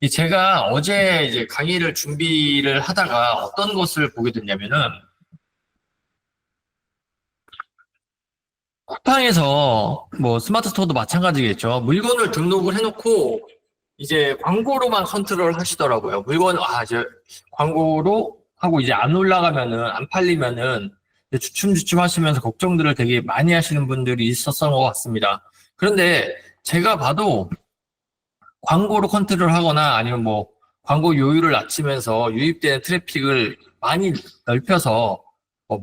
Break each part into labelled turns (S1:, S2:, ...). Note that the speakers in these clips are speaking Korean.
S1: 제가 어제 이제 강의를 준비를 하다가 어떤 것을 보게 됐냐면은, 쿠팡에서 뭐 스마트 스토어도 마찬가지겠죠. 물건을 등록을 해놓고 이제 광고로만 컨트롤 하시더라고요. 이제 광고로 하고 이제 안 올라가면은, 안 팔리면은 이제 주춤주춤 하시면서 걱정들을 되게 많이 하시는 분들이 있었던 것 같습니다. 그런데 제가 봐도 광고로 컨트롤 하거나 아니면 뭐 광고 요율을 낮추면서 유입되는 트래픽을 많이 넓혀서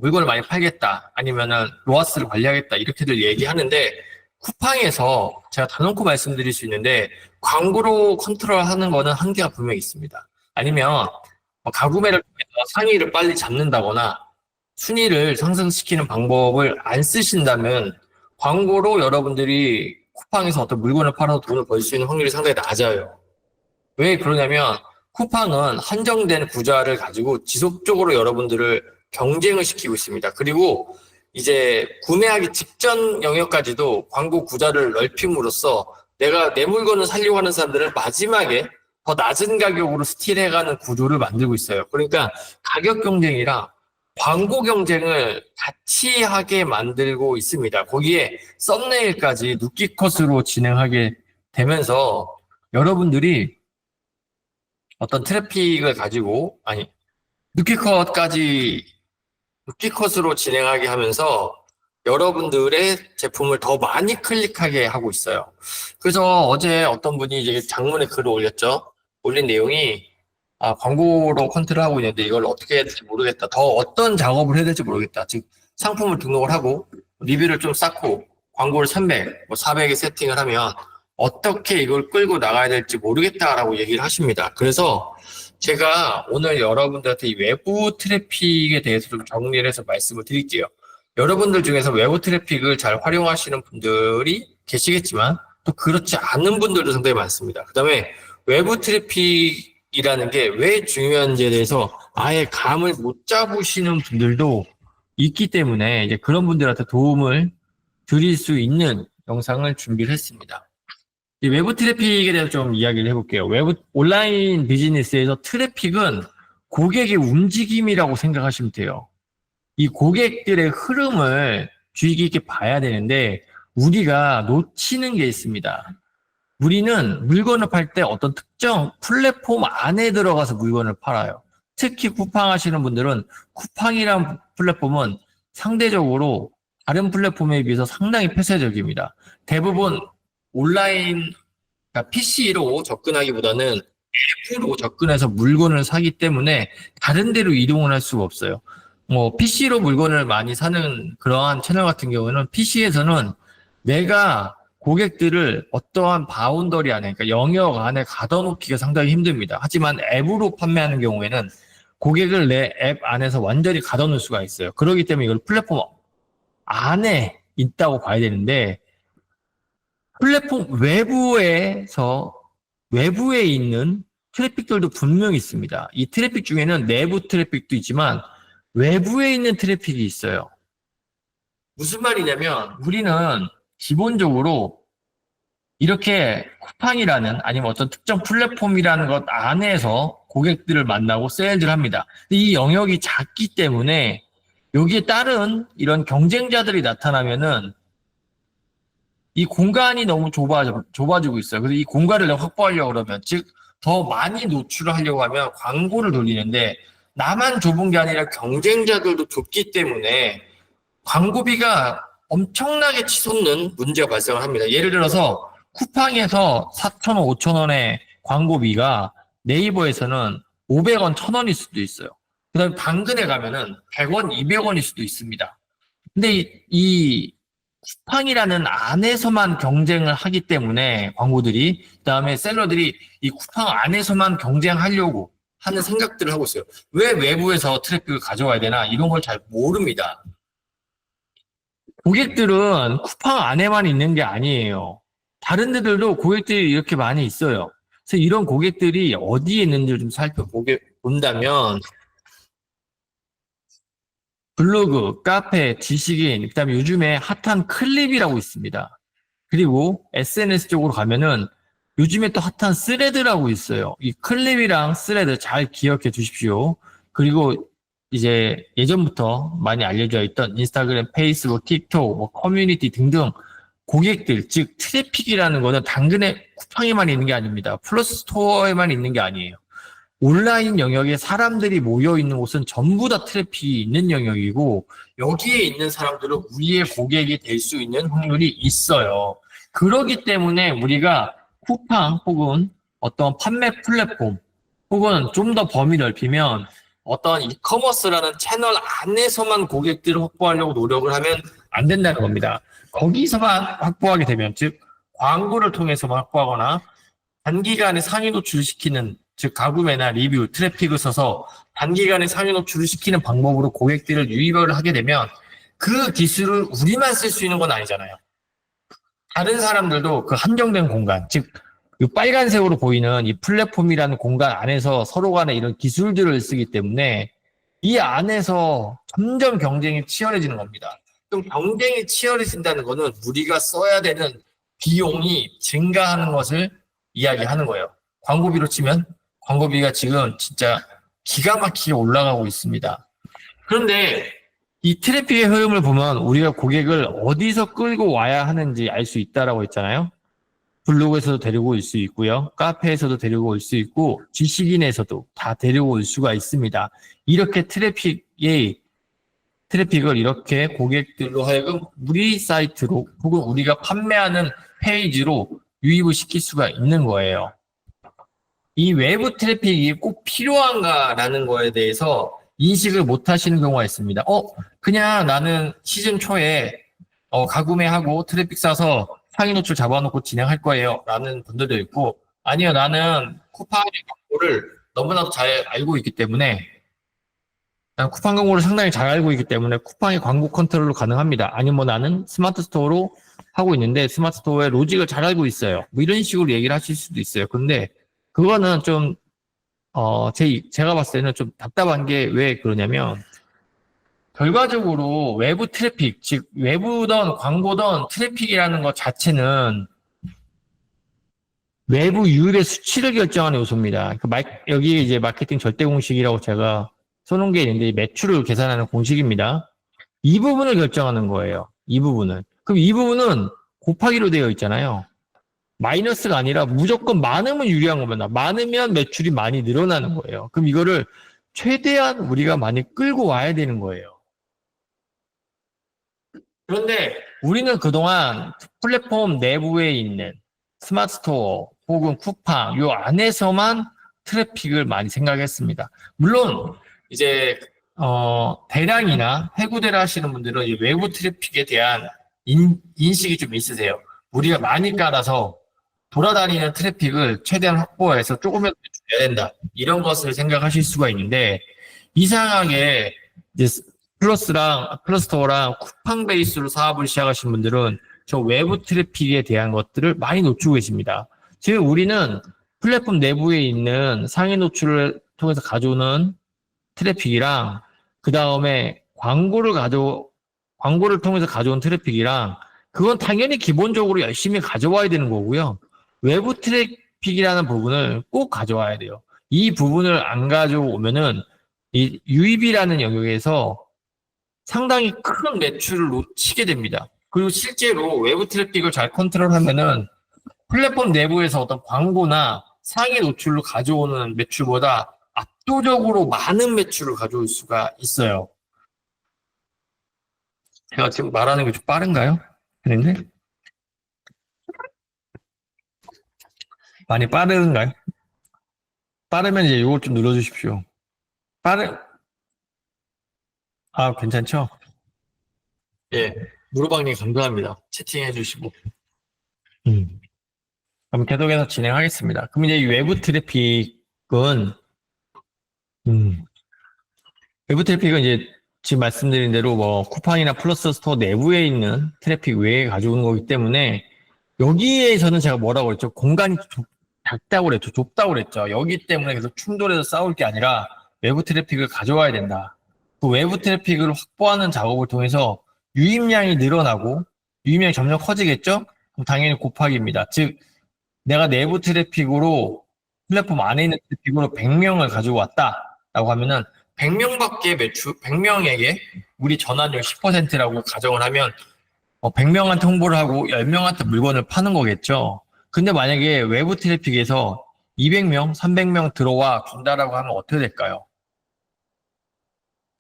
S1: 물건을 많이 팔겠다 아니면은 로아스를 관리하겠다 이렇게들 얘기하는데 쿠팡에서 제가 단언코 말씀드릴 수 있는데 광고로 컨트롤 하는 거는 한계가 분명히 있습니다. 아니면 가구매를 통해서 상위를 빨리 잡는다거나 순위를 상승시키는 방법을 안 쓰신다면 광고로 여러분들이 쿠팡에서 어떤 물건을 팔아서 돈을 벌 수 있는 확률이 상당히 낮아요. 왜 그러냐면 쿠팡은 한정된 구좌를 가지고 지속적으로 여러분들을 경쟁을 시키고 있습니다. 그리고 이제 구매하기 직전 영역까지도 광고 구좌를 넓힘으로써 내가 내 물건을 살려고 하는 사람들을 마지막에 더 낮은 가격으로 스틸해가는 구조를 만들고 있어요. 그러니까 가격 경쟁이랑 광고 경쟁을 같이 하게 만들고 있습니다. 거기에 썸네일까지 누기컷으로 진행하게 되면서 여러분들이 어떤 트래픽을 가지고, 누기컷까지, 누기컷으로 진행하게 하면서 여러분들의 제품을 더 많이 클릭하게 하고 있어요. 그래서 어제 어떤 분이 이제 장문에 글을 올렸죠. 올린 내용이 광고로 컨트롤하고 있는데 이걸 어떻게 해야 될지 모르겠다. 더 어떤 작업을 해야 될지 모르겠다. 즉, 상품을 등록을 하고, 리뷰를 좀 쌓고, 광고를 300, 400에 세팅을 하면 어떻게 이걸 끌고 나가야 될지 모르겠다라고 얘기를 하십니다. 그래서 제가 오늘 여러분들한테 이 외부 트래픽에 대해서 좀 정리를 해서 말씀을 드릴게요. 여러분들 중에서 외부 트래픽을 잘 활용하시는 분들이 계시겠지만 또 그렇지 않은 분들도 상당히 많습니다. 그 다음에 외부 트래픽이라는 게 왜 중요한지에 대해서 아예 감을 못 잡으시는 분들도 있기 때문에 이제 그런 분들한테 도움을 드릴 수 있는 영상을 준비를 했습니다. 이 외부 트래픽에 대해서 좀 이야기를 해볼게요. 외부 온라인 비즈니스에서 트래픽은 고객의 움직임이라고 생각하시면 돼요. 이 고객들의 흐름을 주의 깊게 봐야 되는데 우리가 놓치는 게 있습니다. 우리는 물건을 팔 때 어떤 특정 플랫폼 안에 들어가서 물건을 팔아요. 특히 쿠팡 하시는 분들은 쿠팡이란 플랫폼은 상대적으로 다른 플랫폼에 비해서 상당히 폐쇄적입니다. 대부분 온라인, 그러니까 PC로 접근하기보다는 앱으로 접근해서 물건을 사기 때문에 다른 데로 이동을 할 수가 없어요. PC로 물건을 많이 사는 그러한 채널 같은 경우는 PC에서는 내가 고객들을 어떠한 바운더리 안에, 그러니까 영역 안에 가둬놓기가 상당히 힘듭니다. 하지만 앱으로 판매하는 경우에는 고객을 내 앱 안에서 완전히 가둬놓을 수가 있어요. 그렇기 때문에 이걸 플랫폼 안에 있다고 봐야 되는데 플랫폼 외부에 있는 트래픽들도 분명히 있습니다. 이 트래픽 중에는 내부 트래픽도 있지만 외부에 있는 트래픽이 있어요. 무슨 말이냐면 우리는 기본적으로 이렇게 쿠팡이라는 아니면 어떤 특정 플랫폼이라는 것 안에서 고객들을 만나고 세일즈를 합니다. 이 영역이 작기 때문에 여기에 따른 이런 경쟁자들이 나타나면은 이 공간이 너무 좁아지고 있어요. 그래서 이 공간을 확보하려고 그러면, 즉, 더 많이 노출을 하려고 하면 광고를 돌리는데, 나만 좁은 게 아니라 경쟁자들도 좁기 때문에 광고비가 엄청나게 치솟는 문제가 발생을 합니다. 예를 들어서 쿠팡에서 4,000원, 5,000원의 광고비가 네이버에서는 500원, 1,000원일 수도 있어요. 그 다음에 당근에 가면은 100원, 200원일 수도 있습니다. 근데 이 쿠팡이라는 안에서만 경쟁을 하기 때문에 광고들이, 그다음에 셀러들이 이 쿠팡 안에서만 경쟁하려고 하는 생각들을 하고 있어요. 왜 외부에서 트래픽을 가져와야 되나 이런 걸 잘 모릅니다. 고객들은 쿠팡 안에만 있는 게 아니에요. 다른 데들도 고객들이 이렇게 많이 있어요. 그래서 이런 고객들이 어디에 있는지를 좀 살펴본다면 블로그, 카페, 지식인, 그다음에 요즘에 핫한 클립이라고 있습니다. 그리고 SNS 쪽으로 가면은
S2: 요즘에 또 핫한 스레드라고 있어요. 이 클립이랑 스레드 잘 기억해 두십시오. 그리고 이제 예전부터 많이 알려져 있던 인스타그램, 페이스북, 틱톡, 뭐 커뮤니티 등등 고객들, 즉 트래픽이라는 거는 당근의 쿠팡에만 있는 게 아닙니다. 플러스 스토어에만 있는 게 아니에요. 온라인 영역에 사람들이 모여 있는 곳은 전부 다 트래픽이 있는 영역이고 여기에 있는 사람들은 우리의 고객이 될 수 있는 확률이 있어요. 그렇기 때문에 우리가 쿠팡 혹은 어떤 판매 플랫폼 혹은 좀 더 범위 넓히면 어떤 이커머스라는 채널 안에서만 고객들을 확보하려고 노력을 하면 안 된다는 겁니다. 거기서만 확보하게 되면 즉 광고를 통해서만 확보하거나 단기간에 상위 노출시키는 즉 가구매나 리뷰, 트래픽을 써서 단기간에 상위 노출을 시키는 방법으로 고객들을 유입을 하게 되면 그 기술을 우리만 쓸 수 있는 건 아니잖아요. 다른 사람들도 그 한정된 공간, 즉 이 빨간색으로 보이는 이 플랫폼이라는 공간 안에서 서로 간에 이런 기술들을 쓰기 때문에 이 안에서 점점 경쟁이 치열해지는 겁니다. 그럼 경쟁이 치열해진다는 거는 우리가 써야 되는 비용이 증가하는 것을 이야기하는 거예요. 광고비로 치면 광고비가 지금 진짜 기가 막히게 올라가고 있습니다. 그런데 이 트래픽의 흐름을 보면 우리가 고객을 어디서 끌고 와야 하는지 알 수 있다라고 했잖아요. 블로그에서도 데리고 올 수 있고요. 카페에서도 데리고 올 수 있고 지식인에서도 다 데리고 올 수가 있습니다. 이렇게 트래픽을 이렇게 고객들로 하여금 우리 사이트로 혹은 우리가 판매하는 페이지로 유입을 시킬 수가 있는 거예요. 이 외부 트래픽이 꼭 필요한가라는 거에 대해서 인식을 못 하시는 경우가 있습니다. 그냥 나는 시즌 초에 가구매하고 트래픽 싸서 상위 노출 잡아놓고 진행할 거예요. 라는 분들도 있고, 아니요, 나는 쿠팡의 광고를 너무나도 잘 알고 있기 때문에, 난 쿠팡 광고를 상당히 잘 알고 있기 때문에 쿠팡의 광고 컨트롤로 가능합니다. 아니면 뭐 나는 스마트 스토어로 하고 있는데 스마트 스토어의 로직을 잘 알고 있어요. 뭐 이런 식으로 얘기를 하실 수도 있어요. 근데 그거는 좀, 제가 봤을 때는 좀 답답한 게 왜 그러냐면, 결과적으로 외부 트래픽, 즉 외부든 광고든 트래픽이라는 것 자체는 외부 유입의 수치를 결정하는 요소입니다. 여기 이제 마케팅 절대 공식이라고 제가 써놓은 게 있는데 매출을 계산하는 공식입니다. 이 부분을 결정하는 거예요. 이 부분은. 그럼 이 부분은 곱하기로 되어 있잖아요. 마이너스가 아니라 무조건 많으면 유리한 겁니다. 많으면 매출이 많이 늘어나는 거예요. 그럼 이거를 최대한 우리가 많이 끌고 와야 되는 거예요. 그런데 우리는 그동안 플랫폼 내부에 있는 스마트 스토어 혹은 쿠팡 요 안에서만 트래픽을 많이 생각했습니다. 물론 이제 대량이나 해구대라 하시는 분들은 이 외부 트래픽에 대한 인식이 좀 있으세요. 우리가 많이 깔아서 돌아다니는 트래픽을 최대한 확보해서 조금이라도 줘야 된다. 이런 것을 생각하실 수가 있는데 이상하게 이제 플러스스토어랑 쿠팡 베이스로 사업을 시작하신 분들은 저 외부 트래픽에 대한 것들을 많이 놓치고 계십니다. 즉 우리는 플랫폼 내부에 있는 상위 노출을 통해서 가져오는 트래픽이랑 그 다음에 광고를 통해서 가져온 트래픽이랑 그건 당연히 기본적으로 열심히 가져와야 되는 거고요. 외부 트래픽이라는 부분을 꼭 가져와야 돼요. 이 부분을 안 가져오면은 이 유입이라는 영역에서 상당히 큰 매출을 놓치게 됩니다. 그리고 실제로 외부 트래픽을 잘 컨트롤하면은 플랫폼 내부에서 어떤 광고나 상위 노출로 가져오는 매출보다 압도적으로 많은 매출을 가져올 수가 있어요. 제가 지금 말하는 게 좀 빠른가요? 그런데 많이 빠른가요? 빠르면 이제 이걸 좀 눌러주십시오. 괜찮죠? 예, 무르방님 감사합니다. 채팅해 주시고. 그럼 계속해서 진행하겠습니다. 그럼 이제 이 외부 트래픽은 이제 지금 말씀드린 대로 뭐 쿠팡이나 플러스 스토어 내부에 있는 트래픽 외에 가져오는 거기 때문에 여기에서는 제가 뭐라고 그랬죠? 공간이 작다고 그랬죠. 좁다고 그랬죠. 여기 때문에 계속 충돌해서 싸울 게 아니라 외부 트래픽을 가져와야 된다. 그 외부 트래픽을 확보하는 작업을 통해서 유입량이 늘어나고 유입량이 점점 커지겠죠? 그럼 당연히 곱하기입니다. 즉 내가 내부 트래픽으로 플랫폼 안에 있는 트래픽으로 100명을 가지고 왔다라고 하면은 100명에게 우리 전환율 10%라고 가정을 하면 100명한테 홍보를 하고 10명한테 물건을 파는 거겠죠. 근데 만약에 외부 트래픽에서 200명, 300명 들어와 준다라고 하면 어떻게 될까요?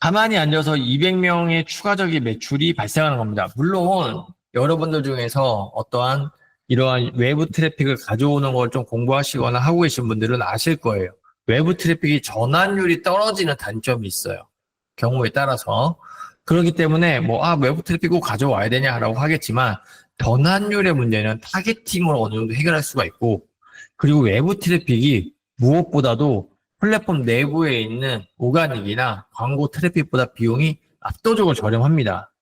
S2: 가만히 앉아서 200명의 추가적인 매출이 발생하는 겁니다. 물론 여러분들 중에서 어떠한 이러한 외부 트래픽을 가져오는 걸 좀 공부하시거나 하고 계신 분들은 아실 거예요. 외부 트래픽이 전환율이 떨어지는 단점이 있어요. 경우에 따라서. 그렇기 때문에 외부 트래픽을 가져와야 되냐라고 하겠지만 전환율의 문제는 타겟팅으로 어느 정도 해결할 수가 있고, 그리고 외부 트래픽이 무엇보다도 플랫폼 내부에 있는 오가닉이나 광고 트래픽보다 비용이 압도적으로 저렴합니다.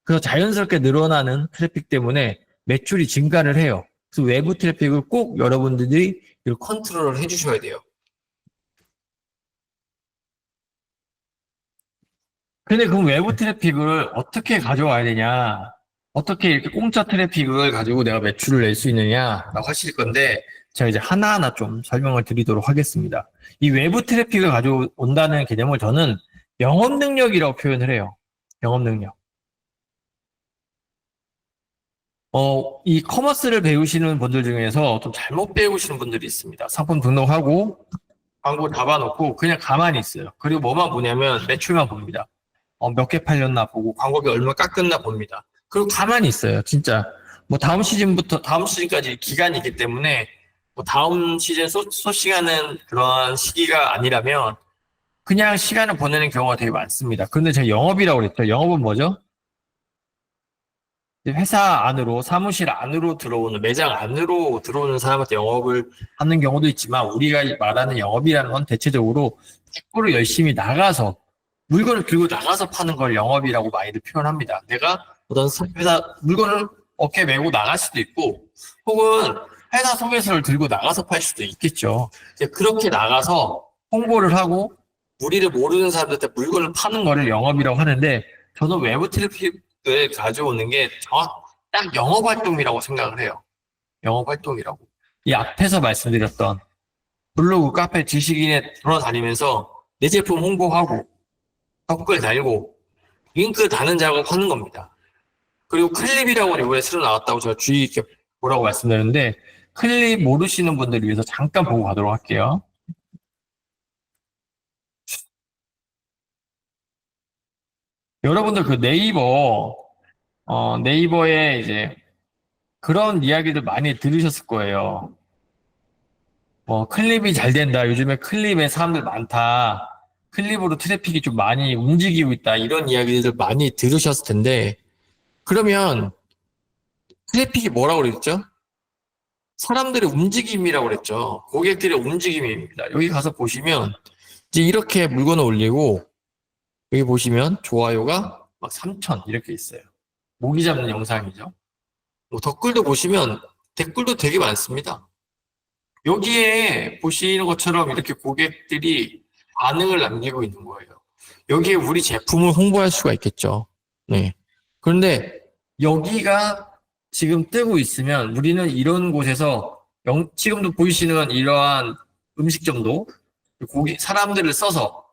S2: 그래서 자연스럽게 늘어나는 트래픽 때문에 매출이 증가를 해요. 그래서 외부 트래픽을 꼭 여러분들이
S1: 컨트롤을 해주셔야 돼요.
S2: 근데 그럼 외부 트래픽을 어떻게 가져와야 되냐? 어떻게 이렇게 공짜 트래픽을 가지고 내가 매출을 낼 수 있느냐라고 하실 건데, 제가 이제 하나하나 좀 설명을 드리도록 하겠습니다. 이 외부 트래픽을 가져온다는 개념을 저는 영업 능력이라고 표현을 해요. 영업 능력. 이 커머스를 배우시는 분들 중에서 좀 잘못 배우시는 분들이 있습니다. 상품 등록하고 광고 잡아놓고 그냥 가만히 있어요. 그리고 뭐만 보냐면 매출만 봅니다. 몇 개 팔렸나 보고 광고비 얼마 깎였나 봅니다. 그리고 가만히 있어요. 진짜 다음 시즌까지 기간이 있기 때문에 다음 시즌 소싱하는 그런 시기가 아니라면 그냥 시간을 보내는 경우가 되게 많습니다. 그런데 제가 영업이라고 그랬죠. 영업은 뭐죠? 회사 안으로, 사무실 안으로 들어오는, 매장 안으로 들어오는 사람한테 영업을 하는 경우도 있지만, 우리가 말하는 영업이라는 건 대체적으로 축구를 열심히 나가서 물건을 들고 나가서 파는 걸 영업이라고 많이들 표현합니다. 내가 어떤 회사 물건을 어깨에 메고 나갈 수도 있고, 혹은 회사 소개서를 들고 나가서 팔 수도 있겠죠. 그렇게 나가서 홍보를 하고 우리를 모르는 사람들한테 물건을 파는 거를 영업이라고 하는데, 저는 외부 트래픽을 가져오는 게 딱 영업 활동이라고 생각을 해요. 영업 활동이라고. 이 앞에서 말씀드렸던 블로그, 카페, 지식인에 돌아다니면서 내 제품 홍보하고 댓글 달고 링크 다는 작업하는 겁니다. 그리고 클립이라고 이번에 새로 나왔다고 제가 주의 깊게 보라고 말씀드렸는데, 클립 모르시는 분들을 위해서 잠깐 보고 가도록 할게요. 여러분들 그 네이버에 이제 그런 이야기들 많이 들으셨을 거예요. 클립이 잘 된다. 요즘에 클립에 사람들 많다. 클립으로 트래픽이 좀 많이 움직이고 있다. 이런 이야기들 많이 들으셨을 텐데, 그러면 트래픽이 뭐라고 그랬죠? 사람들의 움직임이라고 그랬죠. 고객들의 움직임입니다. 여기 가서 보시면 이제 이렇게 물건을 올리고 여기 보시면 좋아요가 막 3,000 이렇게 있어요. 모기 잡는 영상이죠. 댓글도 보시면 댓글도 되게 많습니다. 여기에 보시는 것처럼 이렇게 고객들이 반응을 남기고 있는 거예요. 여기에 우리 제품을 홍보할 수가 있겠죠. 네. 그런데 여기가 지금 뜨고 있으면 우리는 이런 곳에서 지금도 보이시는 이러한 음식점도 사람들을 써서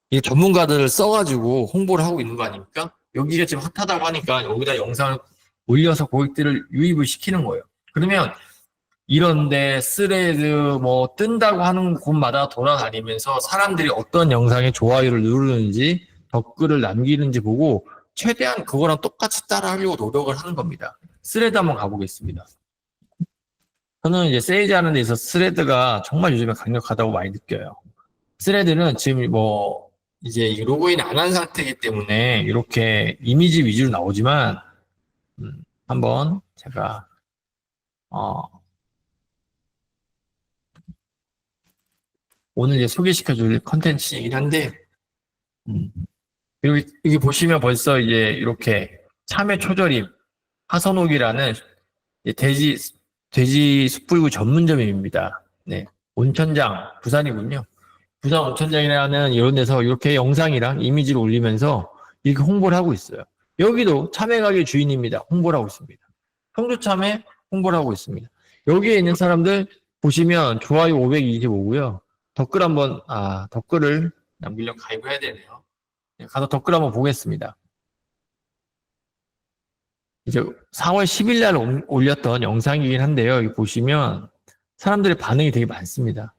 S2: 이 전문가들을 써가지고 홍보를 하고 있는 거 아닙니까? 여기가 지금 핫하다고 하니까 여기다 영상을 올려서 고객들을 유입을 시키는 거예요. 그러면 이런데 스레드 뜬다고 하는 곳마다 돌아다니면서 사람들이 어떤 영상에 좋아요를 누르는지 댓글을 남기는지 보고 최대한 그거랑 똑같이 따라하려고 노력을 하는 겁니다. 스레드 한번 가보겠습니다. 저는 이제 세일즈 하는 데 있어서 스레드가 정말 요즘에 강력하다고 많이 느껴요. 스레드는 지금 이제 로그인 안 한 상태이기 때문에 이렇게 이미지 위주로 나오지만 한번 제가 오늘 이제 소개시켜줄 컨텐츠이긴 한데 그리고 여기 보시면 벌써 이제 이렇게 참외 초절임 하선옥이라는 돼지 숯불구 전문점입니다. 네, 온천장 부산이군요. 부산 온천장이라는 이런 데서 이렇게 영상이랑 이미지를 올리면서 이렇게 홍보를 하고 있어요. 여기도 참외 가게 주인입니다. 홍보를 하고 있습니다. 청주 참외 홍보를 하고 있습니다. 여기에 있는 사람들 보시면 좋아요 525고요. 댓글을
S1: 남기려면 가입을 해야 되네요.
S2: 가서 댓글 한번 보겠습니다. 이제 4월 10일 날 올렸던 영상이긴 한데요. 여기 보시면 사람들의 반응이 되게 많습니다.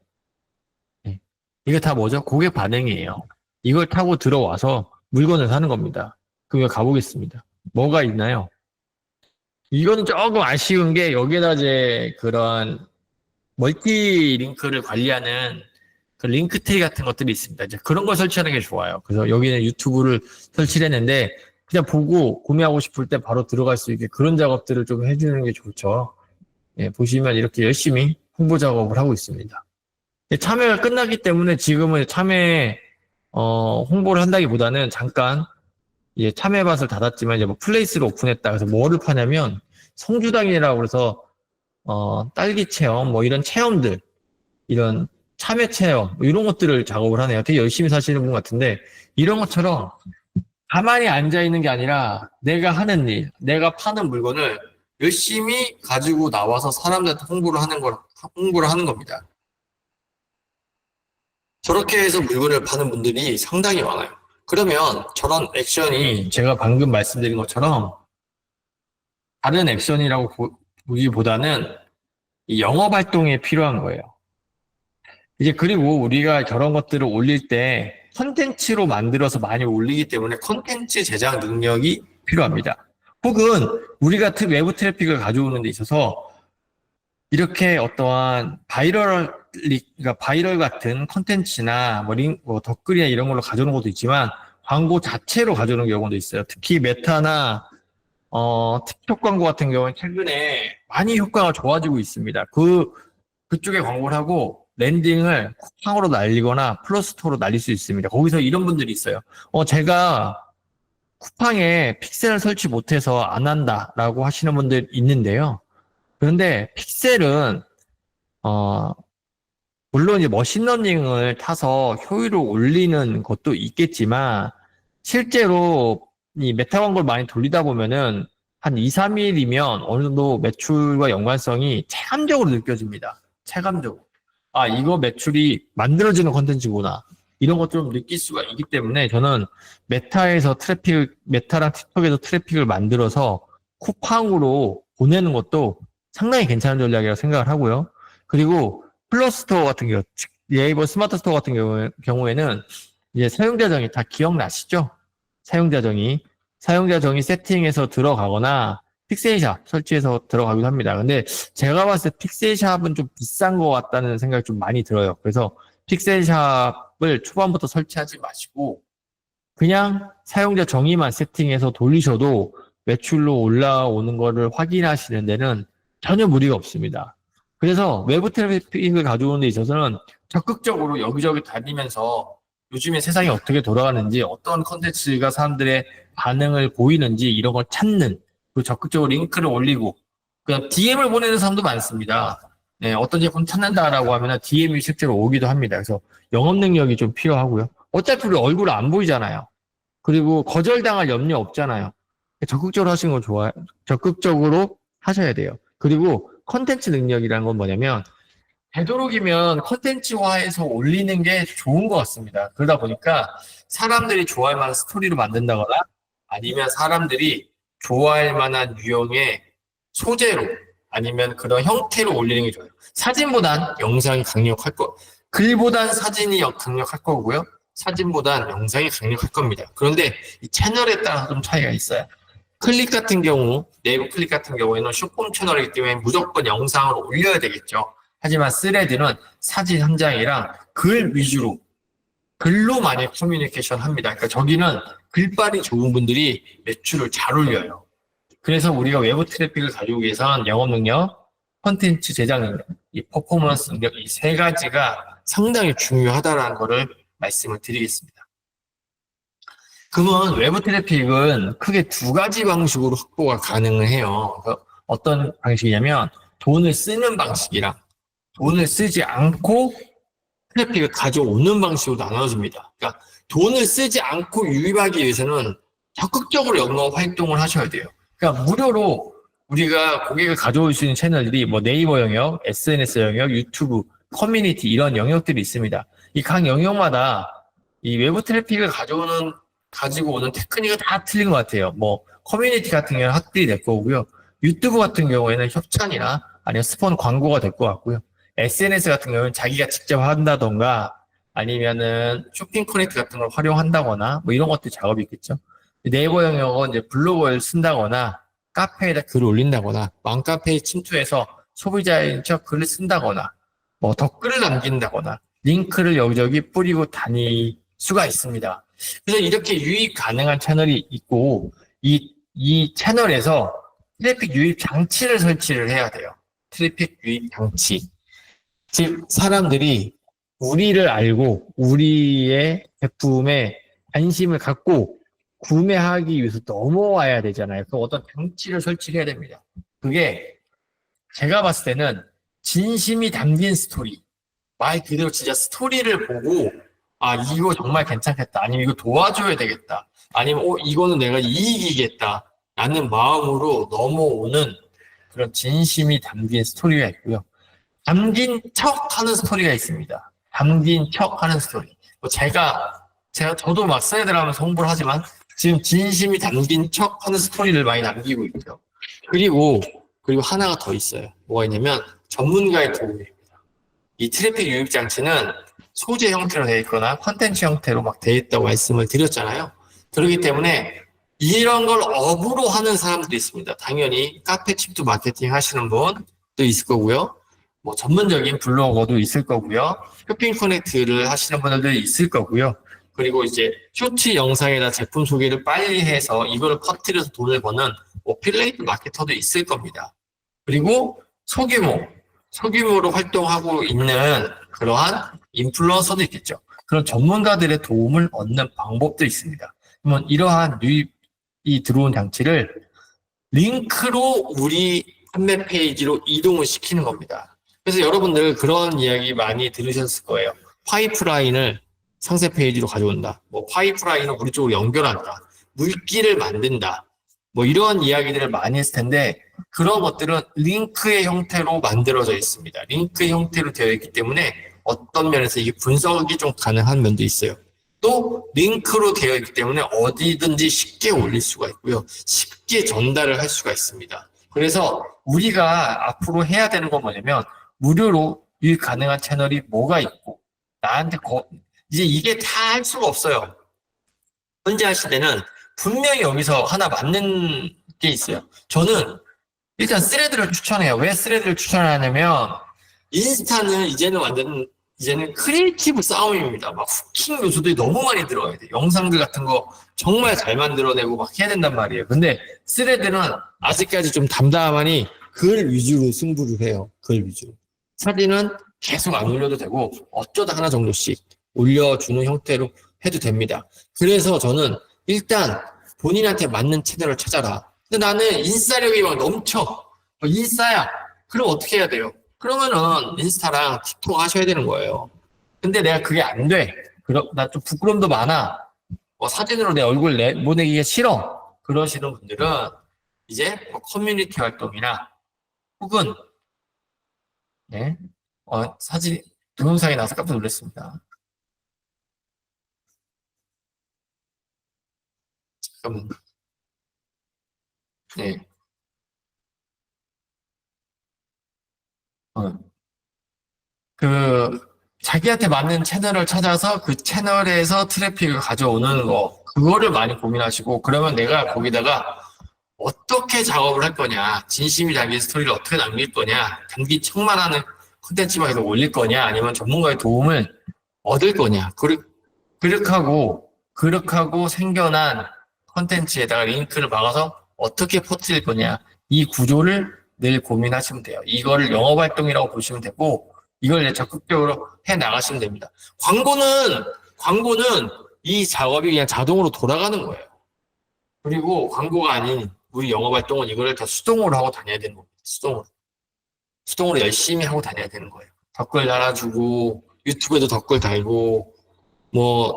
S2: 네. 이게 다 뭐죠? 고객 반응이에요. 이걸 타고 들어와서 물건을 사는 겁니다. 그럼 가보겠습니다. 뭐가 있나요? 이거는 조금 아쉬운 게 여기에다 이제 그런 멀티 링크를 관리하는 그 링크트리 같은 것들이 있습니다. 이제 그런 걸 설치하는 게 좋아요. 그래서 여기는 유튜브를 설치를 했는데 그냥 보고 구매하고 싶을 때 바로 들어갈 수 있게 그런 작업들을 좀 해주는 게 좋죠. 예, 보시면 이렇게 열심히 홍보 작업을 하고 있습니다. 참여가 끝났기 때문에 지금은 참여 홍보를 한다기보다는 잠깐 참여밭을 닫았지만 이제 뭐 플레이스를 오픈했다. 그래서 뭐를 파냐면 성주당이라고 그래서 딸기 체험 뭐 이런 체험들 이런 참여 체험 뭐 이런 것들을 작업을 하네요. 되게 열심히 사시는 분 같은데 이런 것처럼 가만히 앉아 있는 게 아니라 내가 하는 일, 내가 파는 물건을 열심히 가지고 나와서 사람들한테 홍보를 하는 겁니다. 저렇게 해서 물건을 파는 분들이 상당히 많아요. 그러면 저런 액션이 제가 방금 말씀드린 것처럼 다른 액션이라고 보기보다는 이 영업 활동에 필요한 거예요. 이제 그리고 우리가 저런 것들을 올릴 때 컨텐츠로 만들어서 많이 올리기 때문에 컨텐츠 제작 능력이 필요합니다. 혹은 우리가 외부 트래픽을 가져오는 데 있어서 이렇게 어떠한 그러니까 바이럴 같은 컨텐츠나 뭐 댓글이나 이런 걸로 가져오는 것도 있지만 광고 자체로 가져오는 경우도 있어요. 특히 메타나 틱톡 광고 같은 경우는 최근에 많이 효과가 좋아지고 있습니다. 그쪽에 광고를 하고 랜딩을 쿠팡으로 날리거나 플러스토어로 날릴 수 있습니다. 거기서 이런 분들이 있어요. 제가 쿠팡에 픽셀을 설치 못해서 안 한다라고 하시는 분들 있는데요. 그런데 픽셀은 물론 이제 머신러닝을 타서 효율을 올리는 것도 있겠지만 실제로 이 메타 광고를 많이 돌리다 보면은 한 2, 3일이면 어느 정도 매출과 연관성이 체감적으로 느껴집니다. 체감적으로. 이거 매출이 만들어지는 컨텐츠구나. 이런 것 좀 느낄 수가 있기 때문에 저는 메타랑 틱톡에서 트래픽을 만들어서 쿠팡으로 보내는 것도 상당히 괜찮은 전략이라고 생각을 하고요. 그리고 플러스토어 같은 경우, 네이버 스마트 스토어 같은 경우에는 이제 사용자 정의 다 기억나시죠? 사용자 정의 세팅해서 들어가거나 픽셀샵 설치해서 들어가기도 합니다. 근데 제가 봤을 때 픽셀샵은 좀 비싼 것 같다는 생각이 좀 많이 들어요. 그래서 픽셀샵을 초반부터 설치하지 마시고 그냥 사용자 정의만 세팅해서 돌리셔도 매출로 올라오는 거를 확인하시는 데는 전혀 무리가 없습니다. 그래서 외부 트래픽을 가져오는 데 있어서는 적극적으로 여기저기 다니면서 요즘에 세상이 어떻게 돌아가는지 어떤 컨텐츠가 사람들의 반응을 보이는지 이런 걸 찾는 그리고 적극적으로 링크를 올리고 그냥 DM을 보내는 사람도 많습니다. 네, 어떤 제품 찾는다라고 하면 DM이 실제로 오기도 합니다. 그래서 영업 능력이 좀 필요하고요. 어차피 우리 얼굴 안 보이잖아요. 그리고 거절당할 염려 없잖아요. 적극적으로 하시는 거 좋아요. 적극적으로 하셔야 돼요. 그리고 컨텐츠 능력이라는 건 뭐냐면 되도록이면 컨텐츠화해서 올리는 게 좋은 것 같습니다. 그러다 보니까 사람들이 좋아할 만한 스토리로 만든다거나 아니면 사람들이 좋아할 만한 유형의 소재로 아니면 그런 형태로 올리는 게 좋아요. 사진보단 영상이 강력할 글보단 사진이 강력할 거고요. 사진보단 영상이 강력할 겁니다. 그런데 이 채널에 따라서 좀 차이가 있어요. 네이버 클릭 같은 경우에는 숏폼 채널이기 때문에 무조건 영상을 올려야 되겠죠. 하지만 스레드는 사진 한 장이랑 글 위주로 글로 많이 커뮤니케이션 합니다. 그러니까 저기는 글빨이 좋은 분들이 매출을 잘 올려요. 그래서 우리가 외부 트래픽을 가져오기 위해서는 영업 능력, 콘텐츠 제작 능력, 이 퍼포먼스 능력 이 세 가지가 상당히 중요하다라는 것을 말씀을 드리겠습니다. 그러면 외부 트래픽은 크게 두 가지 방식으로 확보가 가능해요. 어떤 방식이냐면 돈을 쓰는 방식이랑 돈을 쓰지 않고 트래픽을 가져오는 방식으로 나눠집니다. 그러니까 돈을 쓰지 않고 유입하기 위해서는 적극적으로 영업 활동을 하셔야 돼요. 그러니까 무료로 우리가 고객을 가져올 수 있는 채널들이 뭐 네이버 영역, SNS 영역, 유튜브, 커뮤니티 이런 영역들이 있습니다. 이 각 영역마다 이 외부 트래픽을 가지고 오는 테크닉이 다 틀린 것 같아요. 뭐 커뮤니티 같은 경우는 학들이 될 거고요. 유튜브 같은 경우에는 협찬이나 아니면 스폰 광고가 될 것 같고요. SNS 같은 경우는 자기가 직접 한다던가 아니면은 쇼핑 커넥트 같은 걸 활용한다거나 뭐 이런 것들 작업이 있겠죠. 네이버 영역은 이제 블로그를 쓴다거나 카페에다 글을 올린다거나 맘카페에 침투해서 소비자인 척 글을 쓴다거나 뭐 댓글을 남긴다거나 링크를 여기저기 뿌리고 다닐 수가 있습니다. 그래서 이렇게 유입 가능한 채널이 있고 이 채널에서 트래픽 유입 장치를 설치를 해야 돼요. 트래픽 유입 장치. 즉 사람들이 우리를 알고 우리의 제품에 관심을 갖고 구매하기 위해서 넘어와야 되잖아요. 그 어떤 장치를 설치해야 됩니다. 그게 제가 봤을 때는 진심이 담긴 스토리. 말 그대로 진짜 스토리를 보고 아 이거 정말 괜찮겠다. 아니면 이거 도와줘야 되겠다. 아니면 이거는 내가 이익이겠다. 라는 마음으로 넘어오는 그런 진심이 담긴 스토리가 있고요. 담긴 척 하는 스토리가 있습니다. 담긴 척 하는 스토리. 저도 막 스레드를 하면서 홍보를 하지만 지금 진심이 담긴 척 하는 스토리를 많이 남기고 있죠. 그리고 하나가 더 있어요. 뭐가 있냐면 전문가의 도움입니다. 이 트래픽 유입 장치는 소재 형태로 되어 있거나 컨텐츠 형태로 막 되어 있다고 말씀을 드렸잖아요. 그렇기 때문에 이런 걸 업으로 하는 사람들이 있습니다. 당연히 카페 침투 마케팅 하시는 분도 있을 거고요. 뭐 전문적인 블로거도 있을 거고요. 쇼핑 커넥트를 하시는 분들도 있을 거고요. 그리고 이제 쇼츠 영상에다 제품 소개를 빨리 해서 이거를 퍼뜨려서 돈을 버는 어필레이트 마케터도 있을 겁니다. 그리고 소규모로 활동하고 있는 그러한 인플루언서도 있겠죠. 그런 전문가들의 도움을 얻는 방법도 있습니다. 그러면 이러한 유입이 들어온 장치를 링크로 우리 판매 페이지로 이동을 시키는 겁니다. 그래서 여러분들 그런 이야기 많이 들으셨을 거예요. 파이프라인을 상세 페이지로 가져온다. 뭐 파이프라인을 우리 쪽으로 연결한다. 물기를 만든다. 뭐 이런 이야기들을 많이 했을 텐데 그런 것들은 링크의 형태로 만들어져 있습니다. 링크의 형태로 되어 있기 때문에 어떤 면에서 이게 분석이 좀 가능한 면도 있어요. 또 링크로 되어 있기 때문에 어디든지 쉽게 올릴 수가 있고요. 쉽게 전달을 할 수가 있습니다. 그래서 우리가 앞으로 해야 되는 건 뭐냐면 무료로 유입 가능한 채널이 뭐가 있고 나한테 이제 이게 다 할 수가 없어요. 현재 하실 때는 분명히 여기서 하나 맞는 게 있어요. 저는 일단 스레드를 추천해요. 왜 스레드를 추천하냐면 인스타는 이제는 크리에이티브 싸움입니다. 막 후킹 요소들이 너무 많이 들어가야 돼. 영상들 같은 거 정말 잘 만들어내고 막 해야 된단 말이에요. 근데 스레드는 아직까지 좀 담담하니 글 위주로 승부를 해요. 글 위주로. 사진은 계속 안 올려도 되고 어쩌다 하나 정도씩 올려주는 형태로 해도 됩니다. 그래서 저는 일단 본인한테 맞는 채널을 찾아라. 근데 나는 인싸력이 막 넘쳐. 인싸야. 그럼 어떻게 해야 돼요? 그러면은 인스타랑 틱톡 하셔야 되는 거예요. 근데 내가 그게 안 돼. 나 좀 부끄럼도 많아. 사진으로 내 얼굴 내보내기가 싫어. 그러시는 분들은 이제 커뮤니티 활동이나 혹은 네, 사진 동영상이 나와서 깜짝 놀랐습니다. 잠깐만. 네. 자기한테 맞는 채널을 찾아서 그 채널에서 트래픽을 가져오는 거, 그거를 많이 고민하시고, 그러면 내가 거기다가 어떻게 작업을 할 거냐, 진심이 담긴 스토리를 어떻게 남길 거냐, 담긴 척만 하는 콘텐츠만 계속 올릴 거냐, 아니면 전문가의 도움을 얻을 거냐, 그렇게 하고 생겨난 콘텐츠에다가 링크를 박아서 어떻게 퍼뜨릴 거냐, 이 구조를 늘 고민하시면 돼요. 이거를 영업활동이라고 보시면 되고, 이걸 적극적으로 해 나가시면 됩니다. 광고는 이 작업이 그냥 자동으로 돌아가는 거예요. 그리고 광고가 아닌 우리 영업활동은 이거를 다 수동으로 하고 다녀야 되는 겁니다. 수동으로 열심히 하고 다녀야 되는 거예요. 댓글 달아주고, 유튜브에도 댓글 달고,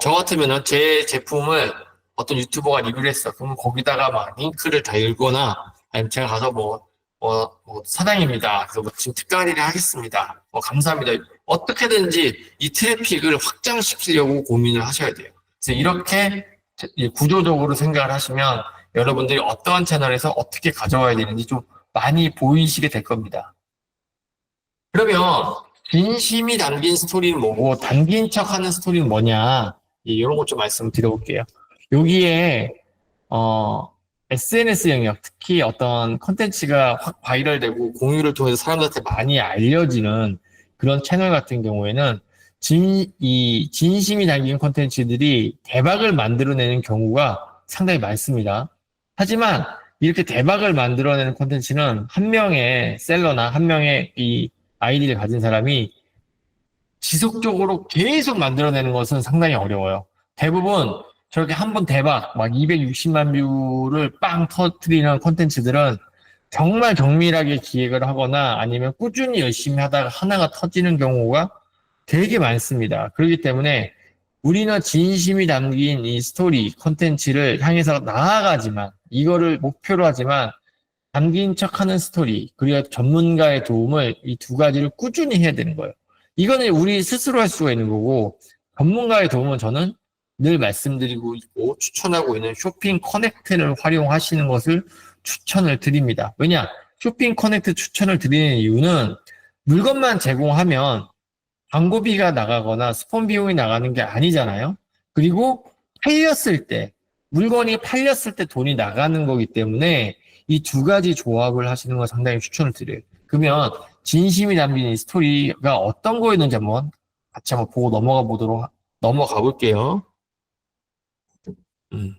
S2: 저 같으면은 제 제품을 어떤 유튜버가 리뷰를 했어. 그러면 거기다가 막 링크를 달거나, 아니면 제가 가서
S1: 사장입니다. 그래서 뭐 지금 특강 일을 하겠습니다. 감사합니다. 어떻게든지 이 트래픽을 확장시키려고 고민을 하셔야 돼요. 그래서 이렇게 구조적으로 생각을 하시면 여러분들이 어떠한 채널에서 어떻게 가져와야 되는지 좀 많이 보이시게 될 겁니다. 그러면 진심이 담긴 스토리는 뭐고 담긴 척하는 스토리는 뭐냐? 이런 것 좀 말씀드려볼게요. 여기에 SNS 영역, 특히 어떤 컨텐츠가 확 바이럴되고 공유를 통해서 사람들한테 많이 알려지는 그런 채널 같은 경우에는 진심이 담긴 컨텐츠들이 대박을 만들어내는 경우가 상당히 많습니다. 하지만 이렇게 대박을 만들어내는 컨텐츠는 한 명의 셀러나 한 명의 이 아이디를 가진 사람이 지속적으로 계속 만들어내는 것은 상당히 어려워요. 대부분 저렇게 한 번 대박, 막 260만 뷰를 빵 터트리는 콘텐츠들은 정말 정밀하게 기획을 하거나 아니면 꾸준히 열심히 하다가 하나가 터지는 경우가 되게 많습니다. 그렇기 때문에 우리는 진심이 담긴 이 스토리, 콘텐츠를 향해서 나아가지만, 이거를 목표로 하지만, 담긴 척하는 스토리, 그리고 전문가의 도움을 이 두 가지를 꾸준히 해야 되는 거예요. 이거는 우리 스스로 할 수가 있는 거고, 전문가의 도움은 저는 늘 말씀드리고 있고 추천하고 있는 쇼핑 커넥트를 활용하시는 것을 추천을 드립니다. 왜냐? 쇼핑 커넥트 추천을 드리는 이유는 물건만 제공하면 광고비가 나가거나 스폰 비용이 나가는 게 아니잖아요. 그리고 팔렸을 때, 물건이 팔렸을 때 돈이 나가는 거기 때문에 이 두 가지 조합을 하시는 걸 상당히 추천을 드려요. 그러면 진심이 담긴 이 스토리가 어떤 거였는지 같이 한번 보고 넘어가 볼게요. 음.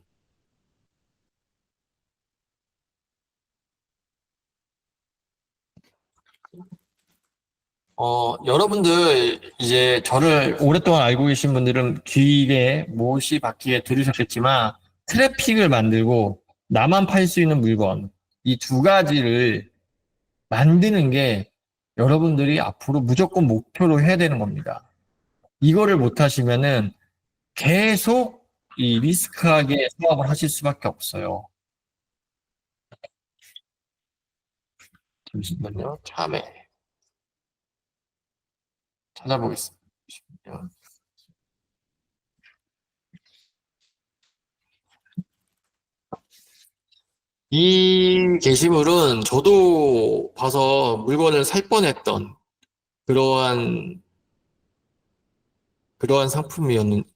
S1: 여러분들, 이제 저를 오랫동안 알고 계신 분들은 귀에 못이 박히게 들으셨겠지만, 트래픽을 만들고 나만 팔 수 있는 물건, 이 두 가지를 만드는 게 여러분들이 앞으로 무조건 목표로 해야 되는 겁니다. 이거를 못 하시면은 계속 이 리스크하게 사업을 하실 수밖에 없어요. 잠시만요. 참에 찾아보겠습니다. 이 게시물은 저도 봐서 물건을 살 뻔했던 그러한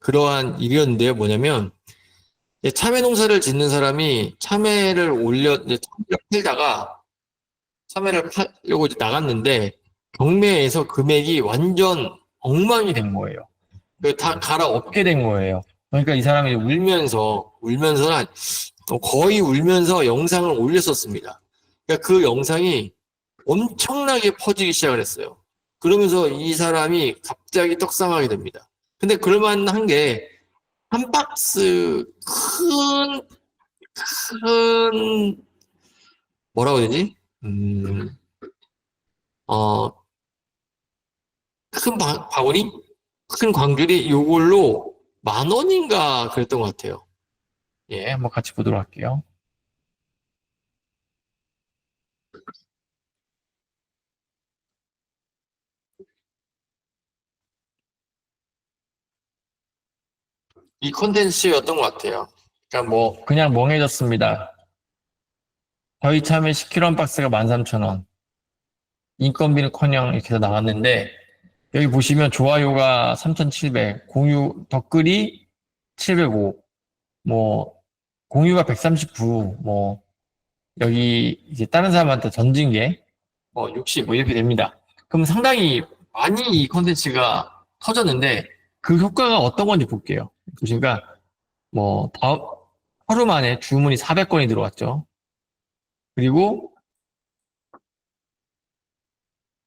S1: 그러한 일이었는데요. 뭐냐면, 참외 농사를 짓는 사람이 이제 참외를 팔다가 참외를 팔려고 이제 나갔는데, 경매에서 금액이 완전 엉망이 된 거예요. 다 갈아엎게 된 거예요. 그러니까 이 사람이 거의 울면서 영상을 올렸었습니다. 그러니까 그 영상이 엄청나게 퍼지기 시작을 했어요. 그러면서 이 사람이 갑자기 떡상하게 됩니다. 근데 그럴만한 게, 한 박스 큰, 뭐라고 해야 되지? 어, 바구니? 큰 광귤이 요걸로 10,000원인가 그랬던 것 같아요. 예, 한번 같이 보도록 할게요. 이 콘텐츠였던 것 같아요. 그러니까 그냥 멍해졌습니다. 저희 참외 10kg 박스가 13,000원. 인건비는커녕 이렇게 해서 나왔는데, 여기 보시면 좋아요가 3,700, 공유, 댓글이 705, 공유가 139, 여기 이제 다른 사람한테 던진 게 60, 이렇게 됩니다. 그럼 상당히 많이 이 콘텐츠가 터졌는데, 그 효과가 어떤 건지 볼게요. 보시니까, 하루 만에 주문이 400건이 들어왔죠. 그리고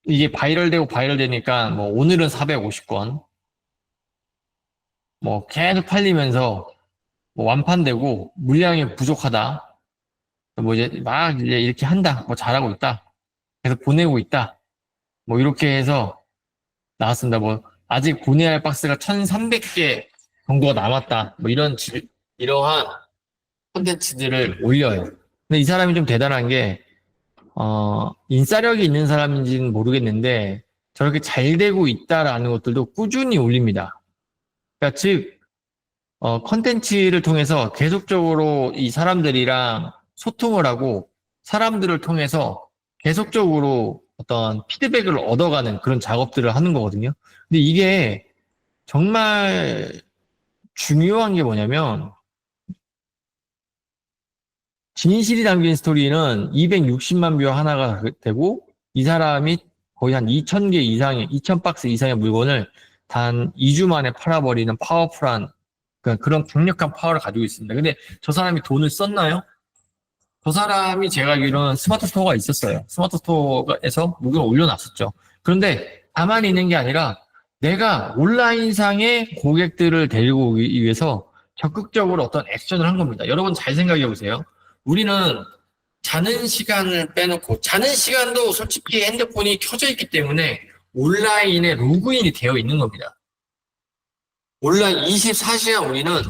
S1: 이게 바이럴 되니까 오늘은 450건 계속 팔리면서 완판되고 물량이 부족하다. 이제 이렇게 한다. 잘하고 있다. 계속 보내고 있다. 이렇게 해서 나왔습니다. 아직 보내야 할 박스가 1,300개 정도가 남았다. 이러한 콘텐츠들을 올려요. 근데 이 사람이 좀 대단한 게
S2: 인싸력이 있는 사람인지는 모르겠는데, 저렇게 잘 되고 있다라는 것들도 꾸준히 올립니다. 그러니까 즉, 컨텐츠를 통해서 계속적으로 이 사람들이랑 소통을 하고, 사람들을 통해서 계속적으로 어떤 피드백을 얻어가는 그런 작업들을 하는 거거든요. 근데 이게 정말 중요한 게 뭐냐면, 진실이 담긴 스토리는 260만 뷰 하나가 되고, 이 사람이 거의 한 2,000개 이상의, 2,000박스 이상의 물건을 단 2주 만에 팔아버리는 파워풀한, 그런 강력한 파워를 가지고 있습니다. 근데 저 사람이 돈을 썼나요? 저 사람이 제가 알기로는 스마트 스토어가 있었어요. 스마트 스토어에서 물건을 올려놨었죠. 그런데 가만히 있는 게 아니라 내가 온라인상의 고객들을 데리고 오기 위해서 적극적으로 어떤 액션을 한 겁니다. 여러분 잘 생각해 보세요. 우리는 자는 시간을 빼놓고, 자는 시간도 솔직히 핸드폰이 켜져 있기 때문에 온라인에 로그인이 되어 있는 겁니다. 온라인 24시간 우리는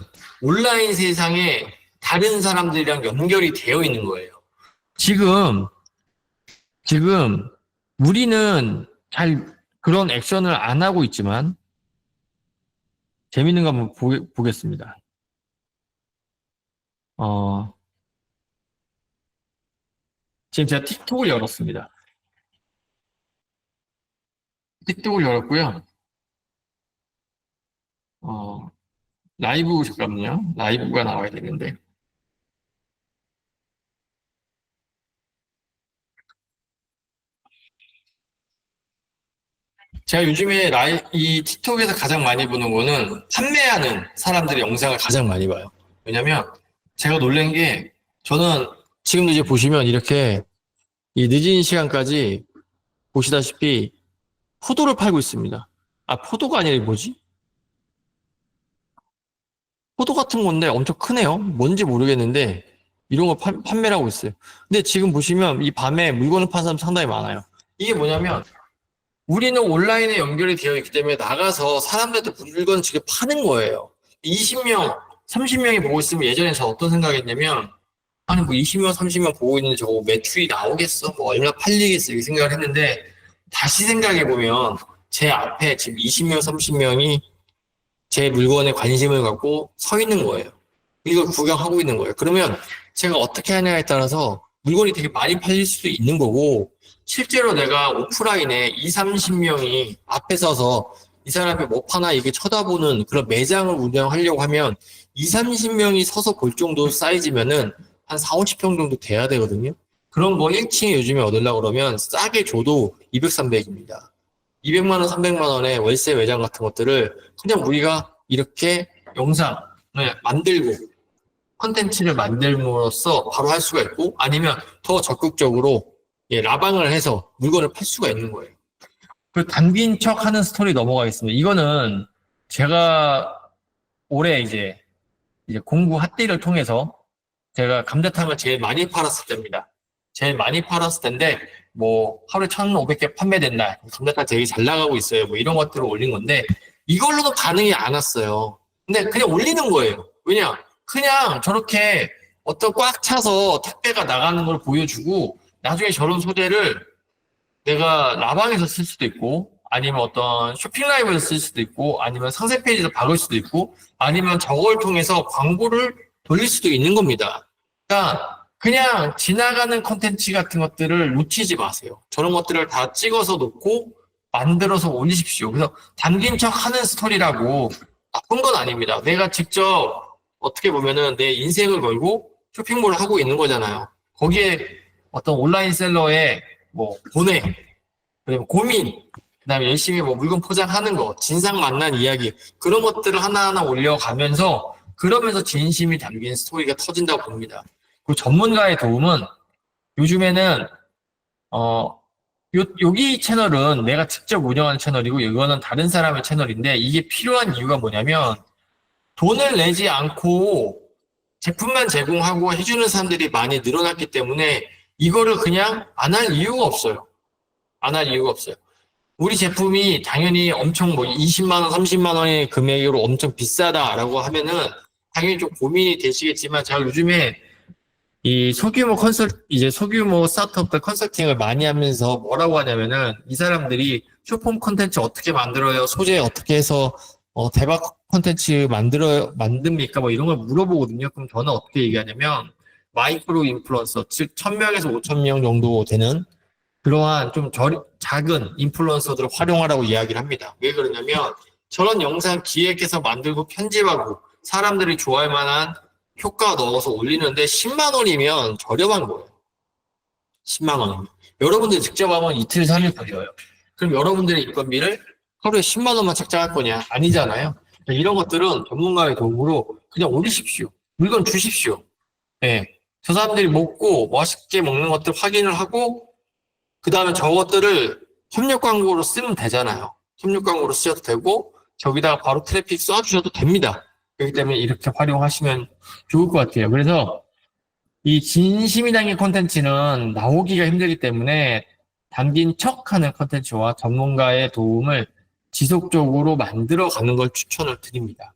S2: 온라인 세상에 다른 사람들이랑 연결이 되어 있는 거예요. 지금 우리는 잘 그런 액션을 안 하고 있지만, 재밌는 거 한번 보겠습니다. 지금 제가 틱톡을 열었습니다. 틱톡을 열었고요. 라이브, 잠깐만요. 라이브가 나와야 되는데. 제가 요즘에 이 틱톡에서 가장 많이 보는 거는 판매하는 사람들의 영상을 가장 많이 봐요. 왜냐면 제가 놀란 게, 저는 지금도 이제 보시면 이렇게 이 늦은 시간까지 보시다시피 포도를 팔고 있습니다. 아, 포도가 아니라 뭐지? 포도 같은 건데 엄청 크네요. 뭔지 모르겠는데 이런 거 판매를 하고 있어요. 근데 지금 보시면 이 밤에 물건을 파는 사람 상당히 많아요. 이게 뭐냐면, 우리는 온라인에 연결이 되어 있기 때문에 나가서 사람들한테 물건 지금 파는 거예요. 20명, 30명이 보고 있으면 예전에 저 어떤 생각했냐면, 아니 뭐 20명, 30명 보고 있는데 저거 매출이 나오겠어? 뭐 얼마 팔리겠어? 이렇게 생각을 했는데, 다시 생각해 보면 제 앞에 지금 20명, 30명이 제 물건에 관심을 갖고 서 있는 거예요. 이걸 구경하고 있는 거예요. 그러면 제가 어떻게 하냐에 따라서 물건이 되게 많이 팔릴 수도 있는 거고, 실제로 내가 오프라인에 2, 30명이 앞에 서서 이 사람이 뭐 파나 이게 쳐다보는 그런 매장을 운영하려고 하면 2, 30명이 서서 볼 정도 사이즈면은 한 4, 50평 정도 돼야 되거든요. 그런 거 1층에 요즘에 얻으려고 그러면 싸게 줘도 200, 300입니다. 200만 원, 300만 원의 월세 매장 같은 것들을 그냥 우리가 이렇게 영상을 만들고 컨텐츠를 만들므로써 바로 할 수가 있고, 아니면 더 적극적으로 라방을 해서 물건을 팔 수가 있는 거예요. 그 담긴 척 하는 스토리 넘어가겠습니다. 이거는 제가 올해 이제 공구 핫딜을 통해서 제가 감자탕을 제일 많이 팔았을 때입니다. 제일 많이 팔았을 때인데, 뭐 하루에 1,500개 판매된다, 감자탕 되게 잘 나가고 있어요, 뭐 이런 것들을 올린 건데, 이걸로도 반응이 안 왔어요. 근데 그냥 올리는 거예요. 왜냐? 그냥 저렇게 어떤 꽉 차서 택배가 나가는 걸 보여주고, 나중에 저런 소재를 내가 라방에서 쓸 수도 있고, 아니면 어떤 쇼핑 라이브에서 쓸 수도 있고, 아니면 상세 페이지에서 박을 수도 있고, 아니면 저걸 통해서 광고를 돌릴 수도 있는 겁니다. 그러니까 그냥 지나가는 콘텐츠 같은 것들을 놓치지 마세요. 저런 것들을 다 찍어서 놓고 만들어서 올리십시오. 그래서 담긴 척 하는 스토리라고 나쁜 건 아닙니다. 내가 직접 어떻게 보면은 내 인생을 걸고 쇼핑몰을 하고 있는 거잖아요. 거기에 어떤 온라인 셀러의 뭐 고뇌, 그리고 고민, 그다음에 열심히 뭐 물건 포장하는 거, 진상 만난 이야기, 그런 것들을 하나하나 올려가면서, 그러면서 진심이 담긴 스토리가 터진다고 봅니다. 그리고 전문가의 도움은, 요즘에는 여기 채널은 내가 직접 운영하는 채널이고 이거는 다른 사람의 채널인데, 이게 필요한 이유가 뭐냐면, 돈을 내지 않고 제품만 제공하고 해주는 사람들이 많이 늘어났기 때문에 이거를 그냥 안 할 이유가 없어요. 안 할 이유가 없어요. 우리 제품이 당연히 엄청 뭐 20만 원, 30만 원의 금액으로 엄청 비싸다라고 하면은 당연히 좀 고민이 되시겠지만, 제가 요즘에 이 소규모 스타트업들 컨설팅을 많이 하면서 뭐라고 하냐면은 이 사람들이 쇼폼 콘텐츠 어떻게 만들어요? 소재 어떻게 해서 대박 콘텐츠 만듭니까? 뭐 이런 걸 물어보거든요. 그럼 저는 어떻게 얘기하냐면 마이크로 인플루언서, 즉 1000명에서 5000명 정도 되는 그러한 좀 작은 인플루언서들을 활용하라고 이야기를 합니다. 왜 그러냐면 저런 영상 기획해서 만들고 편집하고 사람들이 좋아할 만한 효과 넣어서 올리는데 10만 원이면 저렴한 거예요. 10만 원이면. 여러분들이 직접 하면 이틀, 3일 걸려요. 그럼 여러분들의 인건비를 하루에 10만 원만 착장할 거냐? 아니잖아요. 이런 것들은 전문가의 도움으로 그냥 올리십시오. 물건 주십시오. 예. 저 사람들이 먹고 맛있게 먹는 것들 확인을 하고 그 다음에 저것들을 협력 광고로 쓰면 되잖아요. 협력 광고로 쓰셔도 되고 저기다가 바로 트래픽 쏴주셔도 됩니다. 그렇기 때문에 이렇게 활용하시면 좋을 것 같아요. 그래서 이 진심이 담긴 콘텐츠는 나오기가 힘들기 때문에 담긴 척하는 콘텐츠와 전문가의 도움을 지속적으로 만들어 가는 걸 추천을 드립니다.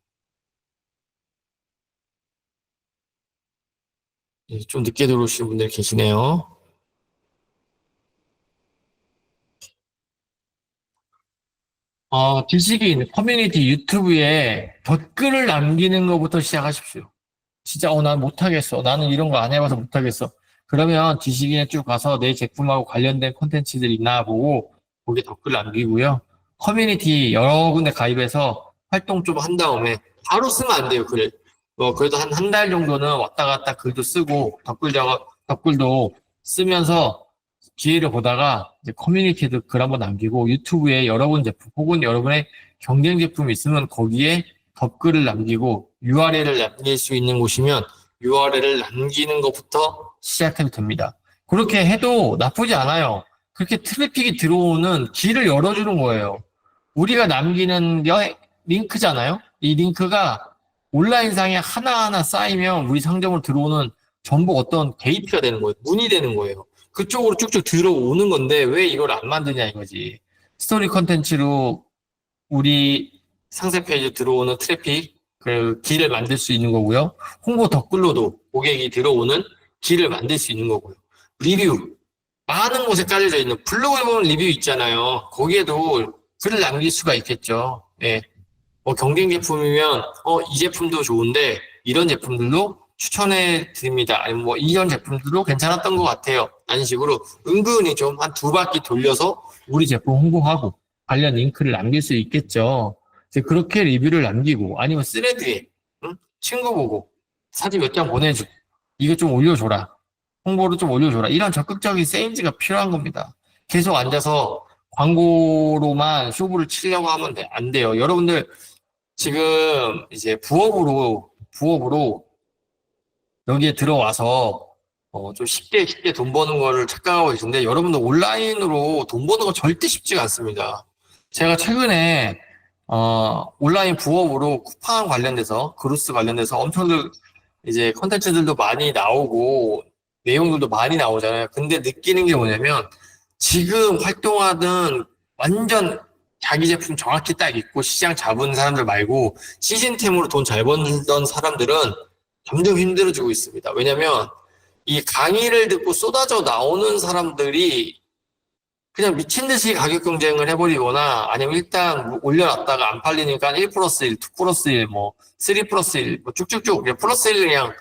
S2: 좀 늦게 들어오신 분들 계시네요. 지식인 커뮤니티 유튜브에 댓글을 남기는 것부터 시작하십시오. 진짜 난 못하겠어. 나는 이런 거 안 해봐서 못하겠어. 그러면 지식인에 쭉 가서 내 제품하고 관련된 콘텐츠들이 있나 보고 거기에 댓글 남기고요. 커뮤니티 여러 군데 가입해서 활동 좀 한 다음에 바로 쓰면 안 돼요, 글. 그래도 한 달 정도는 왔다 갔다 글도 쓰고 댓글도 쓰면서 기회를 보다가 이제 커뮤니티에도 글 한번 남기고 유튜브에 여러분 제품 혹은 여러분의 경쟁 제품이 있으면 거기에 댓글을 남기고 URL을 남길 수 있는 곳이면 URL을 남기는 것부터 시작해도 됩니다. 그렇게 해도 나쁘지 않아요. 그렇게 트래픽이 들어오는 길을 열어주는 거예요. 우리가 남기는 링크잖아요. 이 링크가 온라인상에 하나하나 쌓이면 우리 상점으로 들어오는 전부 어떤 게이트가 되는 거예요. 문이 되는 거예요. 그쪽으로 쭉쭉 들어오는 건데 왜 이걸 안 만드냐 이거지. 스토리 컨텐츠로 우리 상세 페이지에 들어오는 트래픽 그 길을 만들 수 있는 거고요. 홍보 댓글로도 고객이 들어오는 길을 만들 수 있는 거고요. 리뷰 많은 곳에 깔려져 있는 블로그에 보면 리뷰 있잖아요. 거기에도 글을 남길 수가 있겠죠. 예. 경쟁 제품이면 이 제품도 좋은데 이런 제품들도 추천해 드립니다. 아니면 이런 제품들도 괜찮았던 것 같아요. 라는 식으로 은근히 좀 한 두 바퀴 돌려서 우리 제품 홍보하고 관련 링크를 남길 수 있겠죠. 이제 그렇게 리뷰를 남기고 아니면 스레드에 친구 보고 사진 몇 장 보내주고 이거 좀 올려줘라. 홍보를 좀 올려줘라. 이런 적극적인 세일즈가 필요한 겁니다. 계속 앉아서 광고로만 쇼부를 치려고 하면 안 돼요. 여러분들 지금 이제 부업으로 여기에 들어와서 좀 쉽게 돈 버는 거를 착각하고 계신데 여러분들 온라인으로 돈 버는 거 절대 쉽지가 않습니다. 제가 최근에 온라인 부업으로 쿠팡 관련돼서 그루스 관련돼서 엄청 이제 컨텐츠들도 많이 나오고 내용들도 많이 나오잖아요. 근데 느끼는 게 뭐냐면 지금 활동하던 완전 자기 제품 정확히 딱 있고 시장 잡은 사람들 말고 시즌템으로 돈 잘 벌던 사람들은 점점 힘들어지고 있습니다. 왜냐면 이 강의를 듣고 쏟아져 나오는 사람들이 그냥 미친 듯이 가격 경쟁을 해버리거나 아니면 일단 올려놨다가 안 팔리니까 1 플러스 1, 2 플러스 1, 3 플러스 1, 쭉쭉쭉 플러스 1 그냥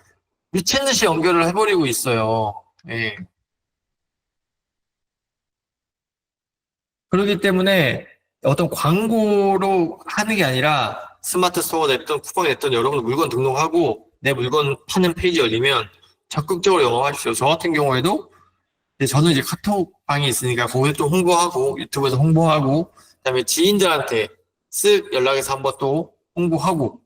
S2: 미친 듯이 연결을 해버리고 있어요. 예. 그렇기 때문에 어떤 광고로 하는 게 아니라 스마트 스토어가 됐든 쿠팡이 됐든 여러분 물건 등록하고 내 물건 파는 페이지 열리면 적극적으로 영업하십시오. 저 같은 경우에도 저는 이제 카톡방이 있으니까 거기서 좀 홍보하고 유튜브에서 홍보하고 그다음에 지인들한테 쓱 연락해서 한번 또 홍보하고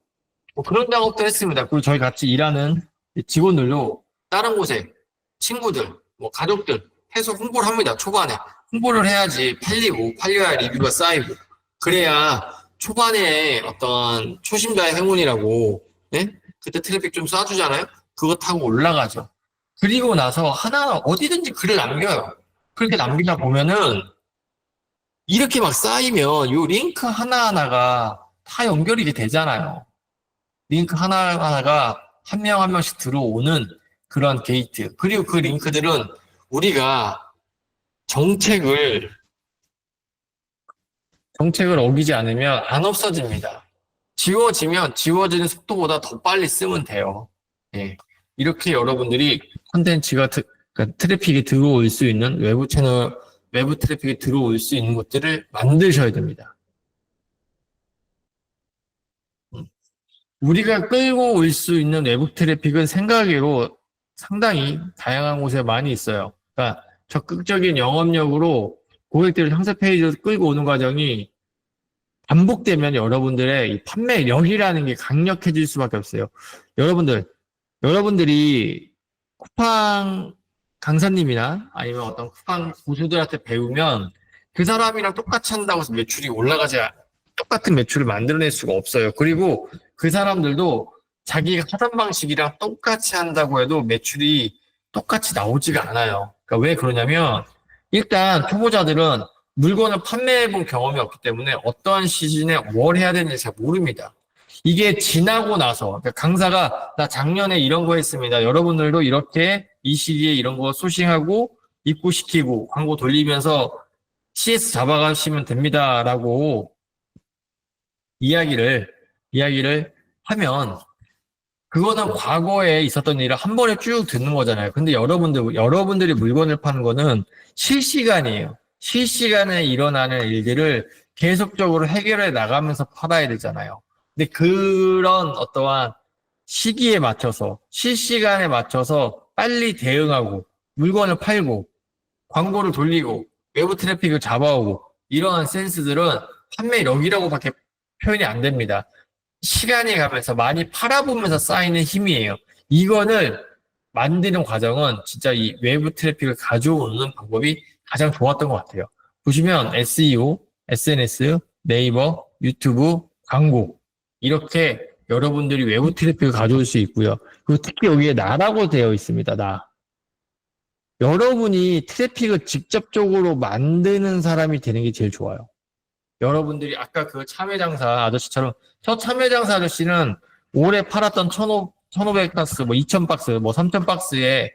S2: 그런 작업도 했습니다. 그리고 저희 같이 일하는 직원들도 다른 곳에 친구들, 가족들 해서 홍보를 합니다. 초반에 홍보를 해야지 팔려야 리뷰가 쌓이고 그래야 초반에 어떤 초심자의 행운이라고 그때 트래픽 좀 쏴주잖아요. 그거 타고 올라가죠. 그리고 나서 하나 어디든지 글을 남겨요. 그렇게 남기다 보면은 이렇게 막 쌓이면 요 링크 하나하나가 다 연결이 되잖아요. 링크 하나하나가 한 명 한 명씩 들어오는
S1: 그런 게이트. 그리고 그 링크들은 우리가 정책을, 정책을 어기지 않으면 안 없어집니다. 지워지면 지워지는 속도보다 더 빨리 쓰면 돼요. 예. 이렇게 여러분들이 콘텐츠가, 그러니까 트래픽이 들어올 수 있는 외부 채널, 외부 트래픽이 들어올 수 있는 것들을 만드셔야 됩니다. 우리가 끌고 올 수 있는 외부 트래픽은 생각외로 상당히 다양한 곳에 많이 있어요. 그러니까 적극적인 영업력으로 고객들을 상세 페이지로 끌고 오는 과정이 반복되면 여러분들의 이 판매력이라는 게 강력해질 수밖에 없어요. 여러분들, 여러분들이 쿠팡 강사님이나 아니면 어떤 쿠팡 고수들한테 배우면 그 사람이랑 똑같이 한다고 해서 매출이 올라가지, 똑같은 매출을 만들어낼 수가 없어요. 그리고 그 사람들도 자기가 하던 방식이랑 똑같이 한다고 해도 매출이 똑같이 나오지가 않아요. 그러니까 왜 그러냐면 일단 초보자들은 물건을 판매해 본 경험이 없기 때문에 어떠한 시즌에 뭘 해야 되는지 잘 모릅니다. 이게 지나고 나서 그러니까 강사가 나 작년에 이런 거 했습니다. 여러분들도 이렇게 이 시기에 이런 거 소싱하고 입고시키고 광고 돌리면서 CS 잡아가시면 됩니다라고 이야기를 이야기를 하면 그거는 과거에 있었던 일을 한 번에 쭉 듣는 거잖아요. 근데 여러분들이 물건을 파는 거는 실시간이에요. 실시간에 일어나는 일들을 계속적으로 해결해 나가면서 팔아야 되잖아요. 근데 그런 어떠한 시기에 맞춰서, 실시간에 맞춰서 빨리 대응하고, 물건을 팔고, 광고를 돌리고, 외부 트래픽을 잡아오고, 이러한 센스들은 판매력이라고밖에 표현이 안 됩니다. 시간이 가면서 많이 팔아보면서 쌓이는 힘이에요. 이거를 만드는 과정은 진짜 이 외부 트래픽을 가져오는 방법이 가장 좋았던 것 같아요. 보시면 SEO, SNS, 네이버, 유튜브, 광고 이렇게 여러분들이 외부 트래픽을 가져올 수 있고요. 그리고 특히 여기에 나라고 되어 있습니다. 나. 여러분이 트래픽을 직접적으로 만드는 사람이 되는 게 제일 좋아요. 여러분들이 아까 그 참외장사 아저씨처럼 저 참외장사 아저씨는 올해 팔았던 1,500박스, 뭐 2,000박스, 뭐 3,000박스에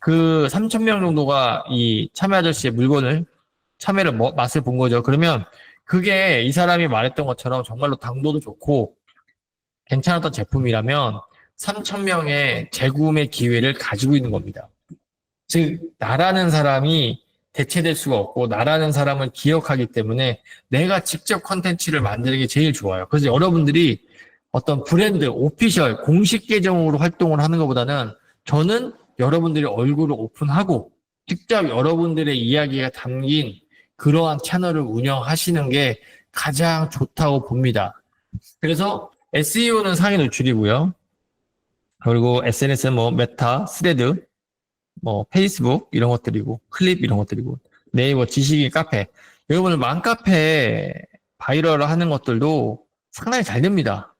S1: 그 3,000명 정도가 이 참외 아저씨의 물건을 참외를 맛을 본 거죠. 그러면 그게 이 사람이 말했던 것처럼 정말로 당도도 좋고 괜찮았던 제품이라면 3,000명의 재구매 기회를 가지고 있는 겁니다. 즉, 나라는 사람이 대체될 수가 없고, 나라는 사람을 기억하기 때문에 내가 직접 컨텐츠를 만드는 게 제일 좋아요. 그래서 여러분들이 어떤 브랜드, 오피셜, 공식 계정으로 활동을 하는 것보다는 저는 여러분들이 얼굴을 오픈하고, 직접 여러분들의 이야기가 담긴 그러한 채널을 운영하시는 게 가장 좋다고 봅니다. 그래서 SEO는 상위 노출이고요. 그리고 SNS는 뭐 메타, 스레드, 뭐 페이스북 이런 것들이고 클립 이런 것들이고 네이버 지식인 카페 여러분들 맘카페 바이럴 하는 것들도 상당히 잘 됩니다.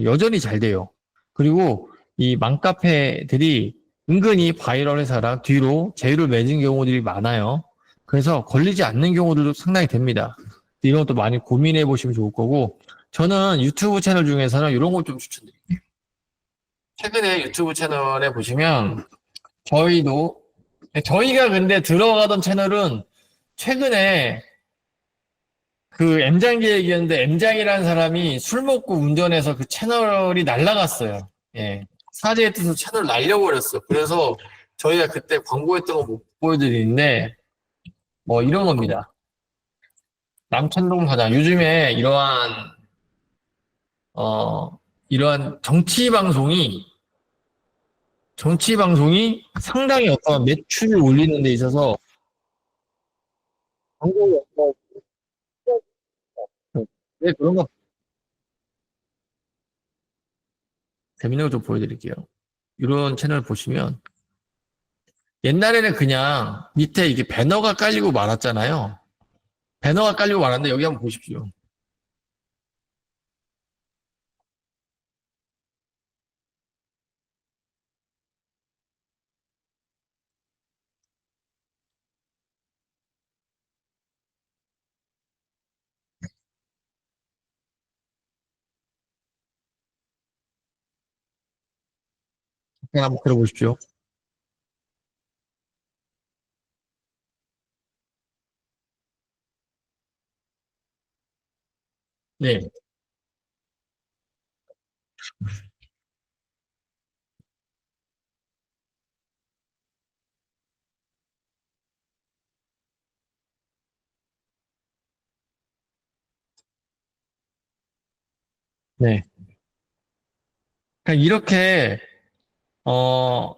S1: 여전히 잘 돼요. 그리고 이 맘카페들이 은근히 바이럴 회사랑 뒤로 제휴를 맺은 경우들이 많아요. 그래서 걸리지 않는 경우들도 상당히 됩니다. 이런 것도 많이 고민해 보시면 좋을 거고 저는 유튜브 채널 중에서는 이런 걸 좀 추천드릴게요. 최근에 유튜브 채널에 보시면 저희도 저희가 근데 들어가던 채널은 최근에 그 M장기 얘기였는데 M장이라는 사람이 술 먹고 운전해서 그 채널이 날라갔어요. 예. 사제의 뜻으로 채널 날려버렸어. 그래서 저희가 그때 광고했던 거 못 보여드리는데 뭐 이런 겁니다. 남천동 사장 요즘에 이러한 정치 방송이 상당히 어떤 매출을 올리는 데 있어서 광고 네, 그런 거 재밌는 거 좀 보여드릴게요. 이런 채널 보시면 옛날에는 그냥 밑에 이게 배너가 깔리고 말았잖아요. 배너가 깔리고 말았는데 여기 한번 보십시오. 그냥 한번 들어보십시오. 네.
S2: 네. 그러니까 이렇게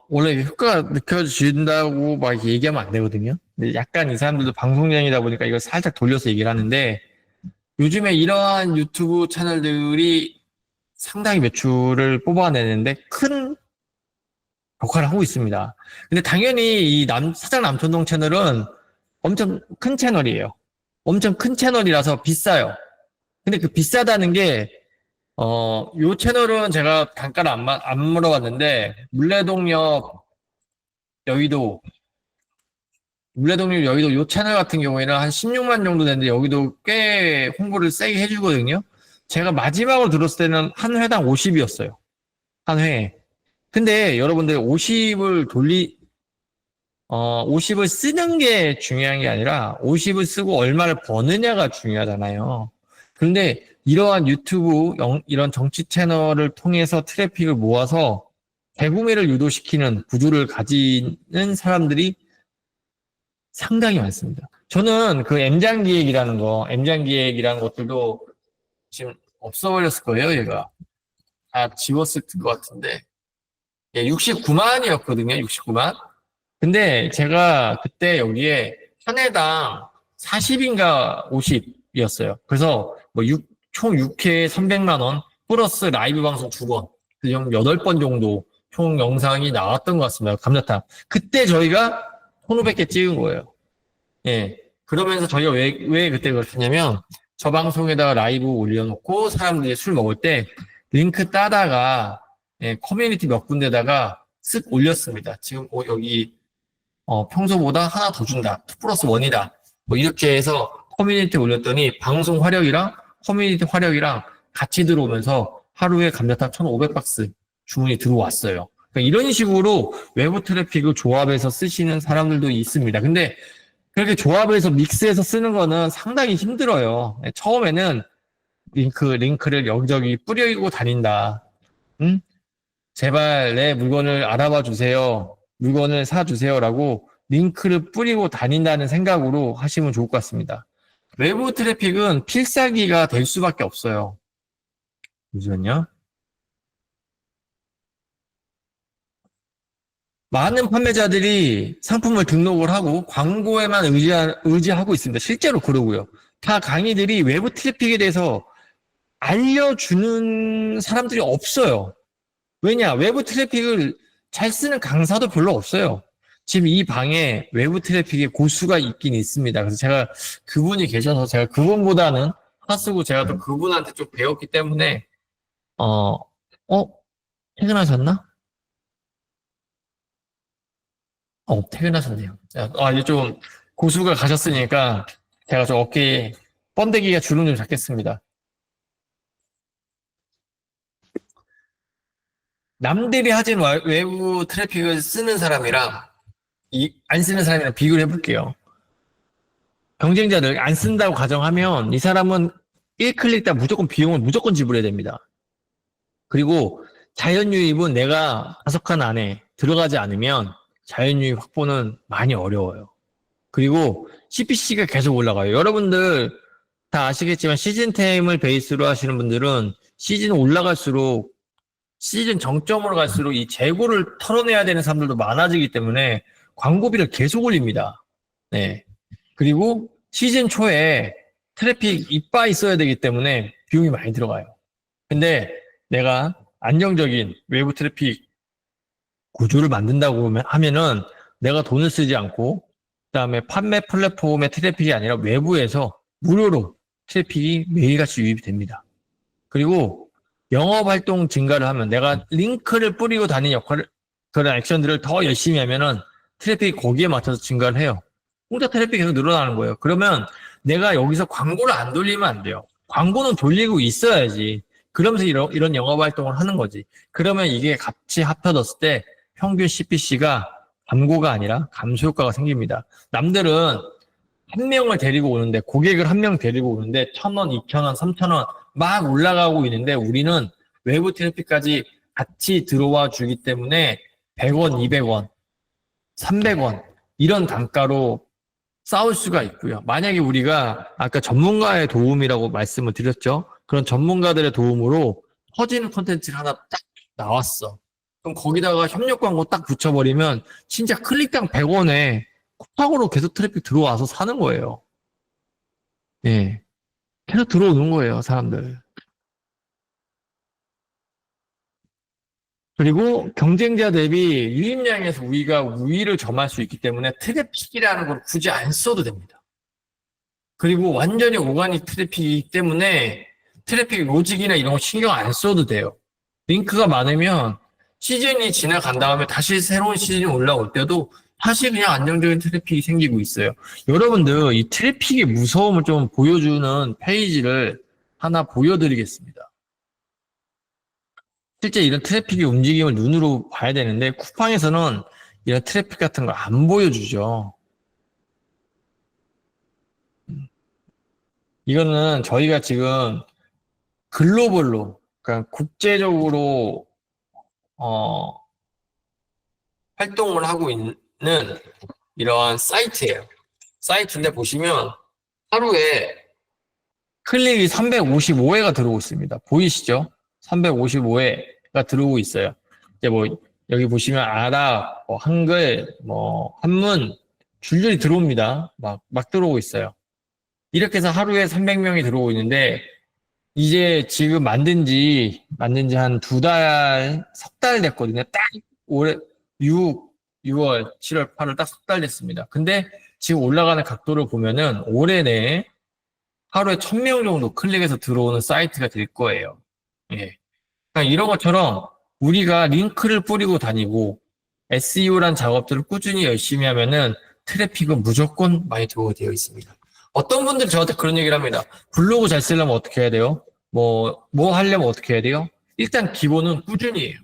S2: 원래 효과가 느껴진다고 막 얘기하면 안 되거든요. 근데 약간 이 사람들도 방송량이다 보니까 이걸 살짝 돌려서 얘기를 하는데 요즘에 이러한 유튜브 채널들이 상당히 매출을 뽑아내는데 큰 역할을 하고 있습니다. 근데 당연히 이 사장 남천동 채널은 엄청 큰 채널이에요. 엄청 큰 채널이라서 비싸요. 근데 그 비싸다는 게, 요 채널은 제가 단가를 안 물어봤는데, 여의도, 물레동역 여의도 요 채널 같은 경우에는 한 16만 정도 되는데, 여기도 꽤 홍보를 세게 해주거든요. 제가 마지막으로 들었을 때는 한 회당 50이었어요. 한 회에. 근데 여러분들 50을 쓰는 게 중요한 게 아니라 50을 쓰고 얼마를 버느냐가 중요하잖아요. 그런데 이러한 유튜브, 이런 정치 채널을 통해서 트래픽을 모아서 재구매를 유도시키는 구조를 가지는 사람들이 상당히 많습니다. 저는 그 M장 기획이라는 것들도 지금 없어버렸을 거예요, 얘가. 다 지웠을 것 같은데. 예, 69만이었거든요, 69만. 근데 제가 그때 여기에 한 회당 40인가 50이었어요. 그래서 뭐 총 6회 300만 원 플러스 라이브 방송 2번, 좀 8번 정도 총 영상이 나왔던 것 같습니다. 감자탕. 그때 저희가 1,500개 찍은 거예요. 예. 그러면서 저희가 왜 그때 그렇겠냐면 저 방송에다가 라이브 올려놓고 사람들이 술 먹을 때 링크 따다가 예, 커뮤니티 몇 군데다가 쓱 올렸습니다. 지금 여기 평소보다 하나 더 준다. 2 플러스 1이다. 뭐 이렇게 해서 커뮤니티에 올렸더니 방송 화력이랑 커뮤니티 화력이랑 같이 들어오면서 하루에 감자탕 1,500박스 주문이 들어왔어요. 그러니까 이런 식으로 외부 트래픽을 조합해서 쓰시는 사람들도 있습니다. 근데 그렇게 조합해서 믹스해서 쓰는 거는 상당히 힘들어요. 네, 처음에는 링크를 여기저기 뿌리고 다닌다. 응? 제발 내 물건을 알아봐 주세요. 물건을 사 주세요라고 링크를 뿌리고 다닌다는 생각으로 하시면 좋을 것 같습니다. 외부 트래픽은 필살기가 될 수밖에 없어요. 잠시만요. 많은 판매자들이 상품을 등록을 하고 광고에만 의지하고 있습니다. 실제로 그러고요. 다 강의들이 외부 트래픽에 대해서 알려주는 사람들이 없어요. 왜냐? 외부 트래픽을 잘 쓰는 강사도 별로 없어요. 지금 이 방에 외부 트래픽의 고수가 있긴 있습니다. 그래서 제가 그분이 계셔서 제가 그분보다는 하쓰고 제가 또 그분한테 좀 배웠기 때문에 어, 퇴근하셨나? 퇴근하셨네요. 이제 좀 고수가 가셨으니까 제가 좀 어깨에 번데기가 주름 좀 잡겠습니다. 남들이 하진 외부 트래픽을 쓰는 사람이랑 안 쓰는 사람이랑 비교를 해볼게요. 경쟁자들 안 쓴다고 가정하면 이 사람은 1클릭 다 무조건 비용을 무조건 지불해야 됩니다. 그리고 자연유입은 내가 가속한 안에 들어가지 않으면 자연유입 확보는 많이 어려워요. 그리고 CPC가 계속 올라가요. 여러분들 다 아시겠지만 시즌템을 베이스로 하시는 분들은 시즌 올라갈수록 시즌 정점으로 갈수록 이 재고를 털어내야 되는 사람들도 많아지기 때문에 광고비를 계속 올립니다. 네. 그리고 시즌 초에 트래픽 이빠이 써야 되기 때문에 비용이 많이 들어가요. 근데 내가 안정적인 외부 트래픽 구조를 만든다고 하면은 내가 돈을 쓰지 않고 그다음에 판매 플랫폼의 트래픽이 아니라 외부에서 무료로 트래픽이 매일같이 유입이 됩니다. 그리고 영업 활동 증가를 하면 내가 링크를 뿌리고 다니는 그런 액션들을 더 열심히 하면은 트래픽이 거기에 맞춰서 증가를 해요. 공짜 트래픽이 계속 늘어나는 거예요. 그러면 내가 여기서 광고를 안 돌리면 안 돼요. 광고는 돌리고 있어야지. 그러면서 이런 영업 활동을 하는 거지. 그러면 이게 같이 합쳐졌을 때 평균 CPC가 감고가 아니라 감소 효과가 생깁니다. 남들은 한 명을 데리고 오는데 고객을 한 명 데리고 오는데 1,000원, 2,000원, 3,000원 막 올라가고 있는데 우리는 외부 트래픽까지 같이 들어와 주기 때문에 100원, 200원, 300원 이런 단가로 싸울 수가 있고요. 만약에 우리가 아까 전문가의 도움이라고 말씀을 드렸죠. 그런 전문가들의 도움으로 퍼지는 콘텐츠가 하나 딱 나왔어. 그럼 거기다가 협력 광고 딱 붙여버리면 진짜 클릭당 100원에 쿠팡으로 계속 트래픽 들어와서 사는 거예요. 예. 계속 들어오는 거예요, 사람들. 그리고 경쟁자 대비 유입량에서 우리가 우위를 점할 수 있기 때문에 트래픽이라는 걸 굳이 안 써도 됩니다. 그리고 완전히 오가닉 트래픽이기 때문에 트래픽 로직이나 이런 거 신경 안 써도 돼요. 링크가 많으면 시즌이 지나간 다음에 다시 새로운 시즌이 올라올 때도 사실 그냥 안정적인 트래픽이 생기고 있어요. 여러분들 이 트래픽의 무서움을 좀 보여주는 페이지를 하나 보여드리겠습니다. 실제 이런 트래픽의 움직임을 눈으로 봐야 되는데 쿠팡에서는 이런 트래픽 같은 걸 안 보여주죠. 이거는 저희가 지금 글로벌로, 그러니까 국제적으로 활동을 하고 있는 이러한 사이트예요. 사이트인데 보시면 하루에 클릭이 355회가 들어오고 있습니다. 보이시죠? 355회가 들어오고 있어요. 이제 뭐 여기 보시면 아랍, 뭐 한글, 뭐 한문 줄줄이 들어옵니다. 막 들어오고 있어요. 이렇게 해서 하루에 300명이 들어오고 있는데 이제 지금 만든 지 한 2달, 석 달 됐거든요. 딱 올해 6월, 7월, 8월 딱 석 달 됐습니다. 근데 지금 올라가는 각도를 보면은 올해 내에 하루에 1000명 정도 클릭해서 들어오는 사이트가 될 거예요. 예. 그러니까 이런 것처럼 우리가 링크를 뿌리고 다니고 SEO란 작업들을 꾸준히 열심히 하면은 트래픽은 무조건 많이 들어오게 되어 있습니다. 어떤 분들이 저한테 그런 얘기를 합니다. 블로그 잘 쓰려면 어떻게 해야 돼요? 뭐 하려면 어떻게 해야 돼요? 일단 기본은 꾸준히 해요.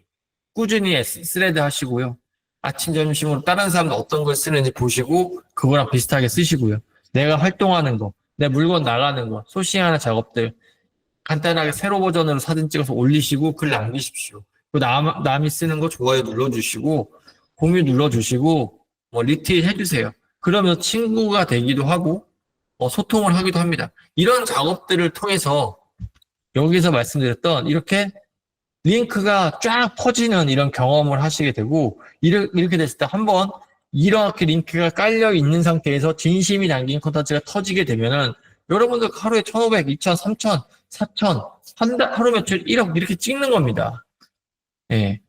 S2: 꾸준히 스레드 하시고요. 아침, 점심으로 다른 사람들 어떤 걸 쓰는지 보시고 그거랑 비슷하게 쓰시고요. 내가 활동하는 거, 내 물건 나가는 거, 소싱하는 작업들 간단하게 세로 버전으로 사진 찍어서 올리시고 글 남기십시오. 그리고 남이 쓰는 거 좋아요 눌러주시고 공유 눌러주시고 뭐 리트윗 해주세요. 그러면 친구가 되기도 하고 소통을 하기도 합니다. 이런 작업들을 통해서 여기서 말씀드렸던 이렇게 링크가 쫙 퍼지는 이런 경험을 하시게 되고 이렇게 됐을 때 한번 이렇게 링크가 깔려 있는 상태에서 진심이 담긴 콘텐츠가 터지게 되면은 여러분들 하루에 1,500, 2,000, 3,000, 4,000, 하루 매출 1억 이렇게 찍는 겁니다. 예.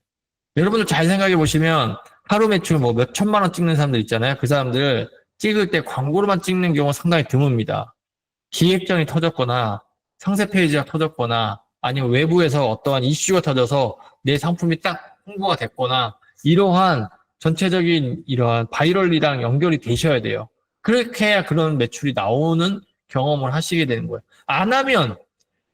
S2: 여러분들 잘 생각해 보시면 하루 매출 뭐 몇 천만 원 찍는 사람들 있잖아요. 그 사람들 찍을 때 광고로만 찍는 경우가 상당히 드뭅니다. 기획전이 터졌거나 상세 페이지가 터졌거나 아니면 외부에서 어떠한 이슈가 터져서 내 상품이 딱 홍보가 됐거나 이러한 전체적인 이러한 바이럴이랑 연결이 되셔야 돼요. 그렇게 해야 그런 매출이 나오는 경험을 하시게 되는 거예요. 안 하면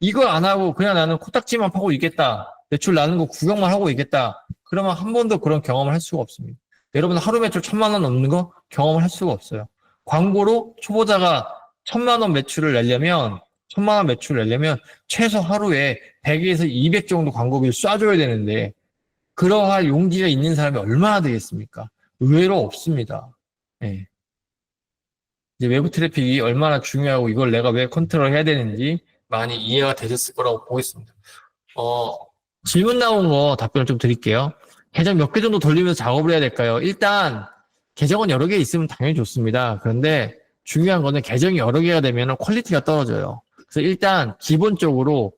S2: 이걸 안 하고 그냥 나는 코딱지만 파고 있겠다. 매출 나는 거 구경만 하고 있겠다. 그러면 한 번도 그런 경험을 할 수가 없습니다. 여러분 하루 매출 1,000만 원 넘는 거 경험을 할 수가 없어요. 광고로 초보자가 1,000만 원 매출을 내려면 1,000만 원 매출을 내려면 최소 하루에 100에서 200 정도 광고비를 쏴줘야 되는데 그러할 용기가 있는 사람이 얼마나 되겠습니까? 의외로 없습니다. 네. 이제 외부 트래픽이 얼마나 중요하고 이걸 내가 왜 컨트롤 해야 되는지 많이 이해가 되셨을 거라고 보겠습니다. 질문 나온 거 답변을 좀 드릴게요. 계정 몇 개 정도 돌리면서 작업을 해야 될까요? 일단 계정은 여러 개 있으면 당연히 좋습니다. 그런데 중요한 거는 계정이 여러 개가 되면 퀄리티가 떨어져요. 그래서 일단 기본적으로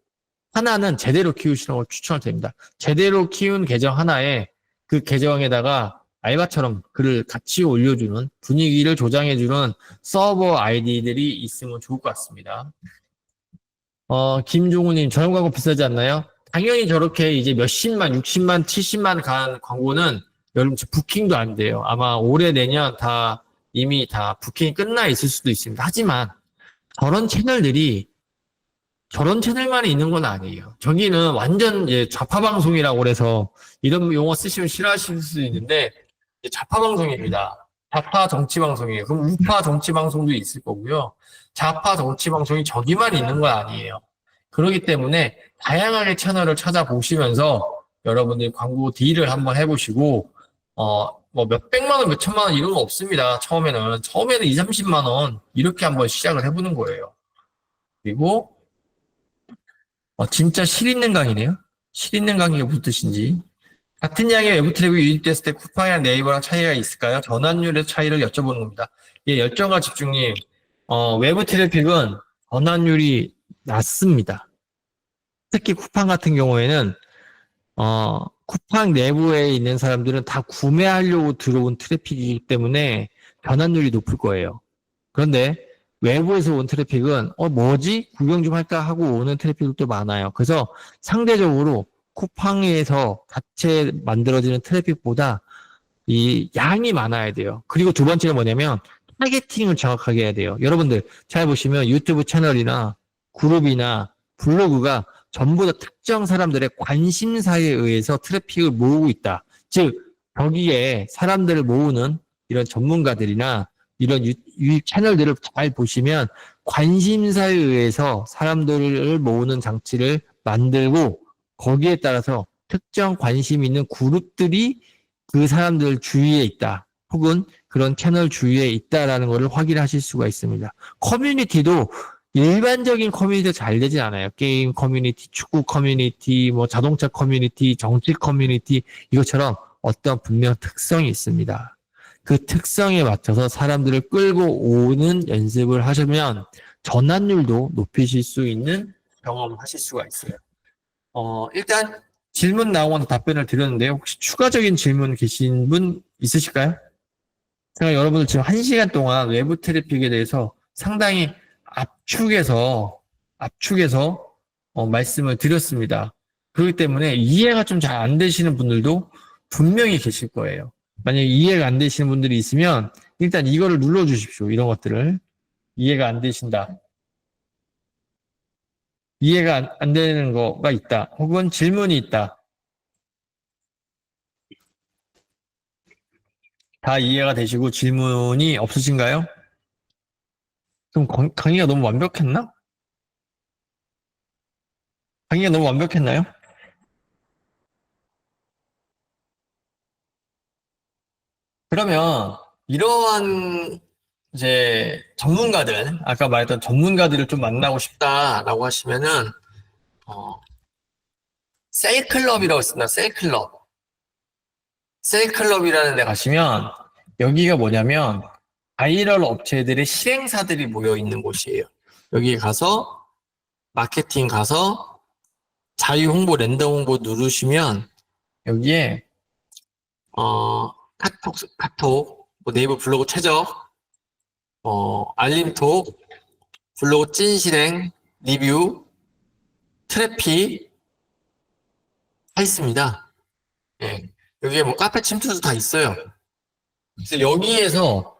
S2: 하나는 제대로 키우시는 걸 추천을 드립니다. 제대로 키운 계정 하나에 그 계정에다가 알바처럼 글을 같이 올려주는 분위기를 조장해주는 서버 아이디들이 있으면 좋을 것 같습니다. 김종우님, 저렴 광고 비싸지 않나요? 당연히 저렇게 이제 몇십만, 60만, 70만 간 광고는 여러분 부킹도 안 돼요. 아마 올해 내년 다 이미 다 부킹이 끝나 있을 수도 있습니다. 하지만 저런 채널들이 저런 채널만이 있는 건 아니에요. 저기는 완전 이제 좌파 방송이라고 그래서 이런 용어 쓰시면 싫어하실 수도 있는데 좌파 방송입니다. 좌파 정치 방송이에요. 그럼 우파 정치 방송도 있을 거고요. 좌파 정치 방송이 저기만 있는 건 아니에요.
S1: 그렇기 때문에 다양하게 채널을 찾아보시면서 여러분들이 광고 딜을 한번 해보시고, 뭐 몇백만 원, 몇천만 원 이런 거 없습니다. 처음에는 2, 30만 원 이렇게 한번 시작을 해보는 거예요. 그리고 진짜 실 있는 강의네요. 실 있는 강의가 무슨 뜻인지. 같은 양의 외부 트래픽이 유입됐을 때 쿠팡이랑 네이버랑 차이가 있을까요? 전환율의 차이를 여쭤보는 겁니다. 예, 열정과 집중님. 외부 트래픽은 전환율이 낮습니다. 특히 쿠팡 같은 경우에는 쿠팡 내부에 있는 사람들은 다 구매하려고 들어온 트래픽이기 때문에 전환율이 높을 거예요. 그런데 외부에서 온 트래픽은 뭐지? 구경 좀 할까 하고 오는 트래픽도 많아요. 그래서 상대적으로 쿠팡에서 자체 만들어지는 트래픽보다 이 양이 많아야 돼요. 그리고 두 번째는 뭐냐면 타겟팅을 정확하게 해야 돼요. 여러분들 잘 보시면 유튜브 채널이나 그룹이나 블로그가 전부 다 특정 사람들의 관심사에 의해서 트래픽을 모으고 있다. 즉 거기에 사람들을 모으는 이런 전문가들이나 이런 유입 채널들을 잘 보시면 관심사에 의해서 사람들을 모으는 장치를 만들고 거기에 따라서 특정 관심 있는 그룹들이 그 사람들 주위에 있다. 혹은 그런 채널 주위에 있다라는 것을 확인하실 수가 있습니다. 커뮤니티도 일반적인 커뮤니티가 잘 되진 않아요. 게임 커뮤니티, 축구 커뮤니티, 뭐 자동차 커뮤니티, 정치 커뮤니티 이것처럼 어떤 분명 특성이 있습니다. 그 특성에 맞춰서 사람들을 끌고 오는 연습을 하시면 전환율도 높이실 수 있는 경험을 하실 수가 있어요. 일단 질문 나오고 답변을 드렸는데요. 혹시 추가적인 질문 계신 분 있으실까요? 제가 여러분들 지금 1시간 동안 외부 트래픽에 대해서 상당히 압축해서 말씀을 드렸습니다. 그렇기 때문에 이해가 좀 잘 안 되시는 분들도 분명히 계실 거예요. 만약에 이해가 안 되시는 분들이 있으면 일단 이거를 눌러주십시오. 이런 것들을. 이해가 안 되신다. 이해가 안 되는 거가 있다. 혹은 질문이 있다. 다 이해가 되시고 질문이 없으신가요? 그럼 강의가 너무 완벽했나? 강의가 너무 완벽했나요? 그러면 이러한 이제 전문가들, 아까 말했던 전문가들을 좀 만나고 싶다라고 하시면은 셀클럽이라고 있습니다. 셀클럽. 셀클럽이라는 데 가시면 여기가 뭐냐면 바이럴 업체들의 실행사들이 모여 있는 곳이에요. 여기 가서 마케팅 가서 자유 홍보, 랜덤 홍보 누르시면 여기에 카톡, 뭐 네이버 블로그 최적, 알림톡, 블로그 찐실행, 리뷰, 트래픽 다 있습니다. 예. 여기에 뭐 카페 침투도 다 있어요. 그래서 여기에서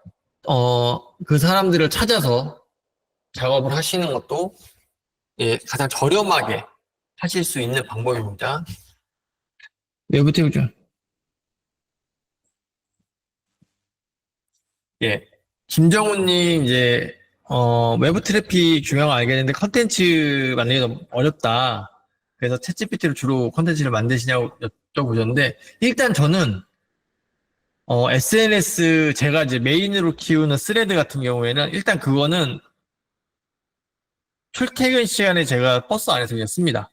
S1: 그 사람들을 찾아서 작업을 하시는 것도 예, 가장 저렴하게 하실 수 있는 방법입니다. 외부 태우죠. 예. 김정훈님, 이제, 외부 트래픽 중요한 거 알겠는데, 컨텐츠 만들기 너무 어렵다. 그래서 챗GPT로 주로 컨텐츠를 만드시냐고 여쭤보셨는데, 일단 저는, SNS, 제가 이제 메인으로 키우는 스레드 같은 경우에는, 일단 그거는 출퇴근 시간에 제가 버스 안에서 그냥 씁니다.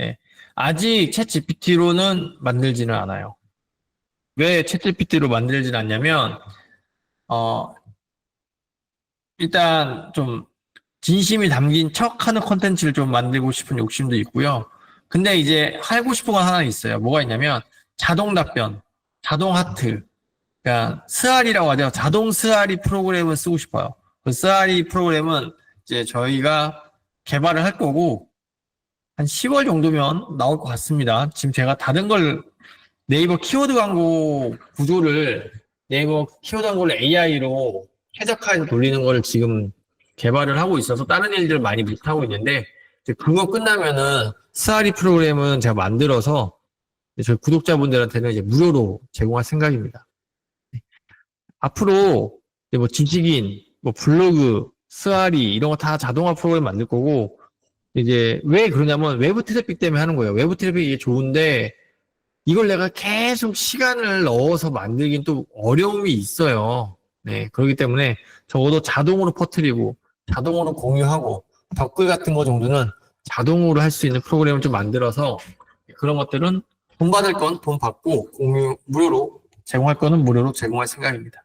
S1: 예. 아직 챗GPT로는 만들지는 않아요. 왜 챗GPT로 만들지는 않냐면, 일단 좀 진심이 담긴 척하는 콘텐츠를 좀 만들고 싶은 욕심도 있고요. 근데 이제 하고 싶은 건 하나 있어요. 뭐가 있냐면 자동 답변, 자동 하트, 그러니까 스아리라고 하죠. 자동 스아리 프로그램을 쓰고 싶어요. 그 스아리 프로그램은 이제 저희가 개발을 할 거고 한 10월 정도면 나올 것 같습니다. 지금 제가 다른 걸 네이버 키워드 광고 구조를 네이버 키워드 광고를 AI로 최적화해서 돌리는 걸 지금 개발을 하고 있어서 다른 일들을 많이 못하고 있는데 이제 그거 끝나면은 스아리 프로그램은 제가 만들어서 저희 구독자분들한테는 이제 무료로 제공할 생각입니다. 앞으로 뭐 지식인, 뭐 블로그, 스아리 이런 거 다 자동화 프로그램 만들 거고
S2: 이제 왜 그러냐면 외부 트래픽 때문에 하는 거예요. 외부 트래픽이 이게 좋은데 이걸 내가 계속 시간을 넣어서 만들긴 또 어려움이 있어요. 네, 그렇기 때문에 적어도 자동으로 퍼뜨리고 자동으로 공유하고 댓글 같은 거 정도는 자동으로 할 수 있는 프로그램을 좀 만들어서 그런 것들은 돈 받을 건 돈 받고 공유 무료로 제공할 거는 무료로 제공할 생각입니다.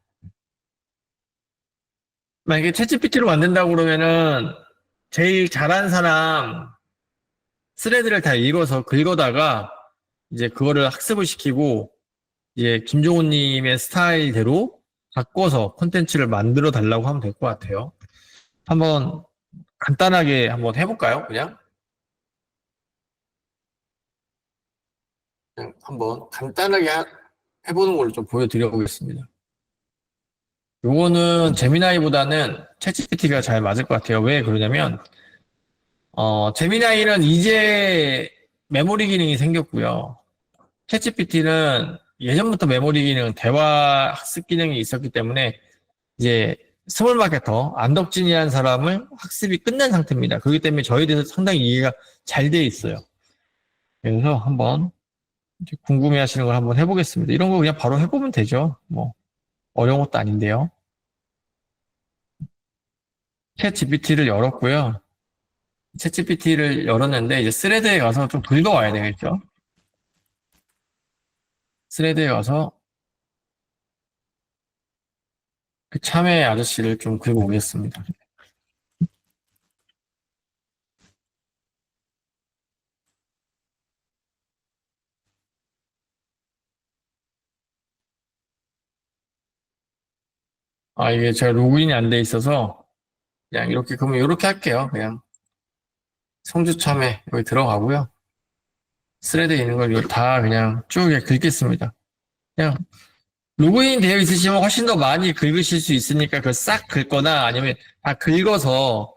S2: 만약에 챗GPT로 만든다고 그러면은 제일 잘하는 사람 스레드를 다 읽어서 긁어다가 이제 그거를 학습을 시키고 이제 김종훈님의 스타일대로 바꿔서 콘텐츠를 만들어 달라고 하면 될 것 같아요. 한번 간단하게 한번 해볼까요? 그냥 한번 간단하게 해보는 걸로 좀 보여드려 보겠습니다. 요거는 제미나이보다는 챗GPT가 잘 맞을 것 같아요. 왜 그러냐면 제미나이는 이제 메모리 기능이 생겼고요. 챗GPT는 예전부터 메모리 기능, 대화 학습 기능이 있었기 때문에 이제 스몰 마케터, 안덕진이라는 사람을 학습이 끝난 상태입니다. 그렇기 때문에 저희에 대해서 상당히 이해가 잘 돼 있어요. 그래서 한번 궁금해 하시는 걸 한번 해보겠습니다. 이런 거 그냥 바로 해보면 되죠. 뭐, 어려운 것도 아닌데요. 챗 GPT를 열었고요. 챗 GPT를 열었는데, 이제 스레드에 가서 좀 긁어와야 되겠죠. 스레드에 가서 그 참외 아저씨를 좀 긁어오겠습니다. 아, 이게 제가 로그인이 안 돼 있어서, 그냥 이렇게, 그러면 이렇게 할게요. 그냥. 성주 참외 여기 들어가고요. 스레드에 있는 걸 다 그냥 쭉 긁겠습니다. 그냥 로그인 되어 있으시면 훨씬 더 많이 긁으실 수 있으니까 그걸 싹 긁거나 아니면 다 긁어서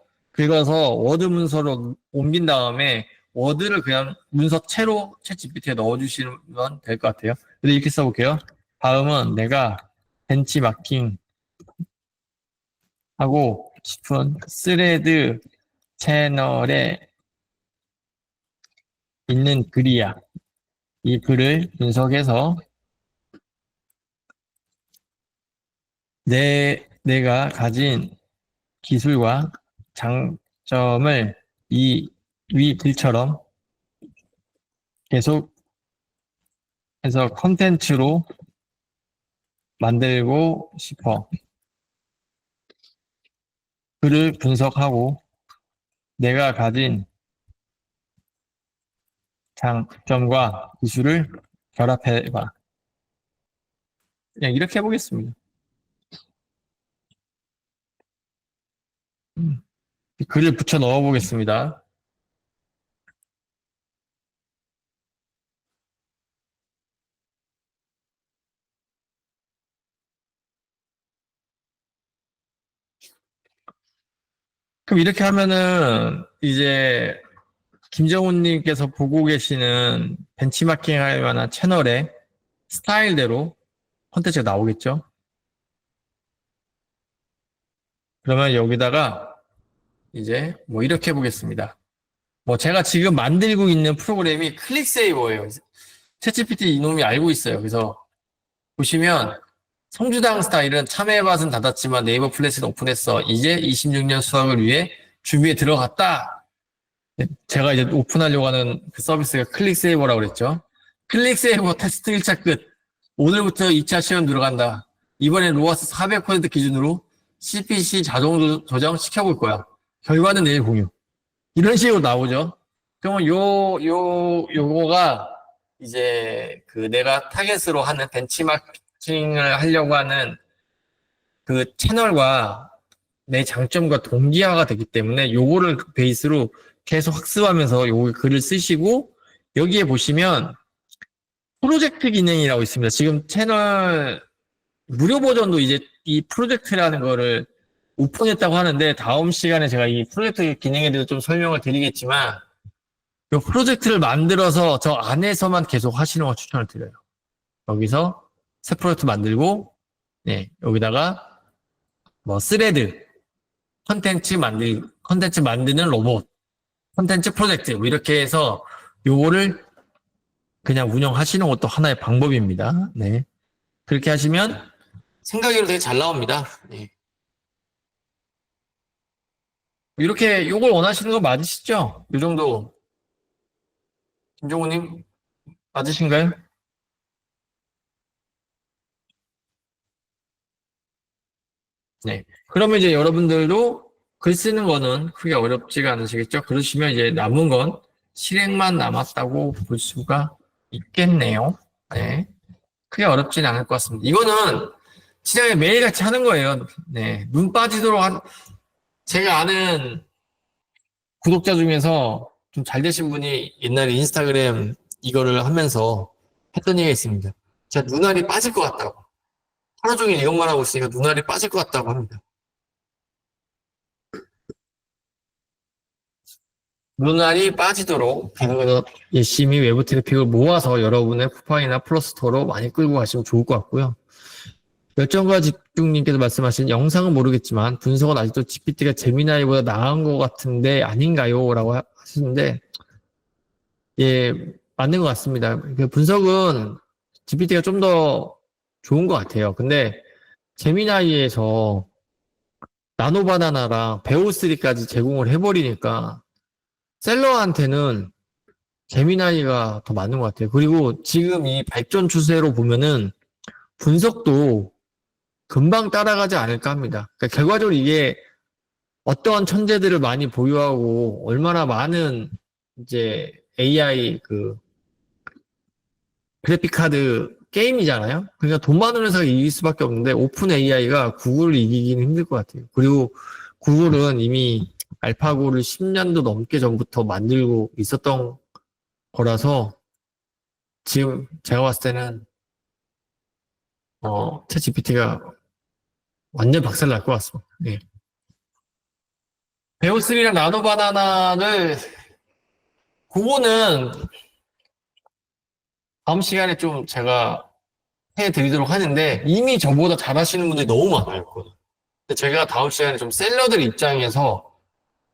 S2: 워드 문서로 옮긴 다음에 워드를 그냥 문서체로 챗 GPT에 넣어주시면 될 것 같아요. 그래서 이렇게 써볼게요. 다음은 내가 벤치마킹 하고 싶은 스레드 채널에 있는 글이야. 이 글을 분석해서 내가 가진 기술과 장점을 위 글처럼 계속 해서 컨텐츠로 만들고 싶어. 글을 분석하고 내가 가진 장점과 기술을 결합해봐. 그냥 이렇게 해보겠습니다. 글을 붙여 넣어보겠습니다. 그럼 이렇게 하면은 이제 김정훈님께서 보고 계시는 벤치마킹 할 만한 채널의 스타일대로 콘텐츠가 나오겠죠? 그러면 여기다가 이제 뭐 이렇게 해보겠습니다. 뭐 제가 지금 만들고 있는 프로그램이 클릭세이버예요. 챗GPT 이놈이 알고 있어요. 그래서 보시면 성주당 스타일은 참여의 밭은 닫았지만 네이버 플래시는 오픈했어. 이제 26년 수학을 위해 준비에 들어갔다. 제가 이제 오픈하려고 하는 그 서비스가 클릭세이버라고 그랬죠. 클릭세이버 테스트 1차 끝. 오늘부터 2차 시험 들어간다. 이번엔 로아스 400% 기준으로 CPC 자동 조정 시켜볼 거야. 결과는 내일 공유. 이런 식으로 나오죠. 그러면 요거가 이제 그 내가 타겟으로 하는 벤치마킹을 하려고 하는 그 채널과 내 장점과 동기화가 되기 때문에 요거를 베이스로 계속 학습하면서 요 글을 쓰시고 여기에 보시면 프로젝트 기능이라고 있습니다. 지금 채널 무료 버전도 이제 이 프로젝트라는 거를 오픈했다고 하는데 다음 시간에 제가 이 프로젝트 기능에 대해서 좀 설명을 드리겠지만 이 프로젝트를 만들어서 저 안에서만 계속 하시는 걸 추천을 드려요. 여기서 새 프로젝트 만들고 네, 여기다가 뭐 스레드 컨텐츠 만드는 로봇 콘텐츠 프로젝트 뭐 이렇게 해서 요거를 그냥 운영하시는 것도 하나의 방법입니다. 네. 그렇게 하시면
S1: 생각외로 되게 잘 나옵니다. 네.
S2: 이렇게 요걸 원하시는 거 맞으시죠? 요 정도. 김종우님 맞으신가요? 네. 그러면 이제 여러분들도 글 쓰는 거는 크게 어렵지가 않으시겠죠? 그러시면 이제 남은 건 실행만 남았다고 볼 수가 있겠네요. 네. 크게 어렵진 않을 것 같습니다. 이거는 진짜 매일같이 하는 거예요. 네. 눈 빠지도록 제가 아는 구독자 중에서 좀 잘 되신 분이 옛날에 인스타그램 이거를 하면서 했던 얘기가 있습니다. 제가 눈알이 빠질 것 같다고. 하루 종일 이것만 하고 있으니까 눈알이 빠질 것 같다고 합니다. 눈알이 빠지도록 열심히 외부 트래픽을 모아서 여러분의 쿠팡이나 플러스토어로 많이 끌고 가시면 좋을 것 같고요. 열정과 집중님께서 말씀하신 영상은 모르겠지만 분석은 아직도 GPT가 제미나이보다 나은 것 같은데 아닌가요? 라고 하시는데 예, 맞는 것 같습니다. 그 분석은 GPT가 좀 더 좋은 것 같아요. 근데 제미나이에서 나노바나나랑 베오3까지 제공을 해버리니까 셀러한테는 제미나이가 더 맞는 것 같아요. 그리고 지금 이 발전 추세로 보면은 분석도 금방 따라가지 않을까 합니다. 그러니까 결과적으로 이게 어떠한 천재들을 많이 보유하고 얼마나 많은 이제 AI 그래픽 카드 게임이잖아요. 그러니까 돈 많은 회사가 이길 수밖에 없는데 오픈 AI가 구글을 이기기는 힘들 것 같아요. 그리고 구글은 이미 알파고를 10년도 넘게 전부터 만들고 있었던 거라서 지금 제가 봤을 때는 챗GPT가 완전 박살 날 것 같습니다. 예. 베오3랑 나노바나나를 그거는 다음 시간에 좀 제가 해드리도록 하는데 이미 저보다 잘하시는 분들이 너무 많아요. 그거는. 근데 제가 다음 시간에 좀 셀러들 입장에서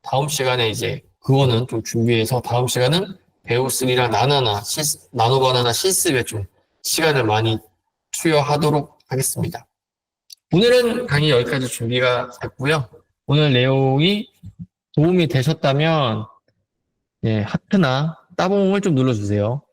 S2: 다음 시간에 이제 그거는 좀 준비해서 다음 시간은 베오3랑 나노바나나 실습에 좀 시간을 많이 투여하도록 하겠습니다. 오늘은 강의 여기까지 준비가 됐고요. 오늘 내용이 도움이 되셨다면 예, 하트나 따봉을 좀 눌러주세요.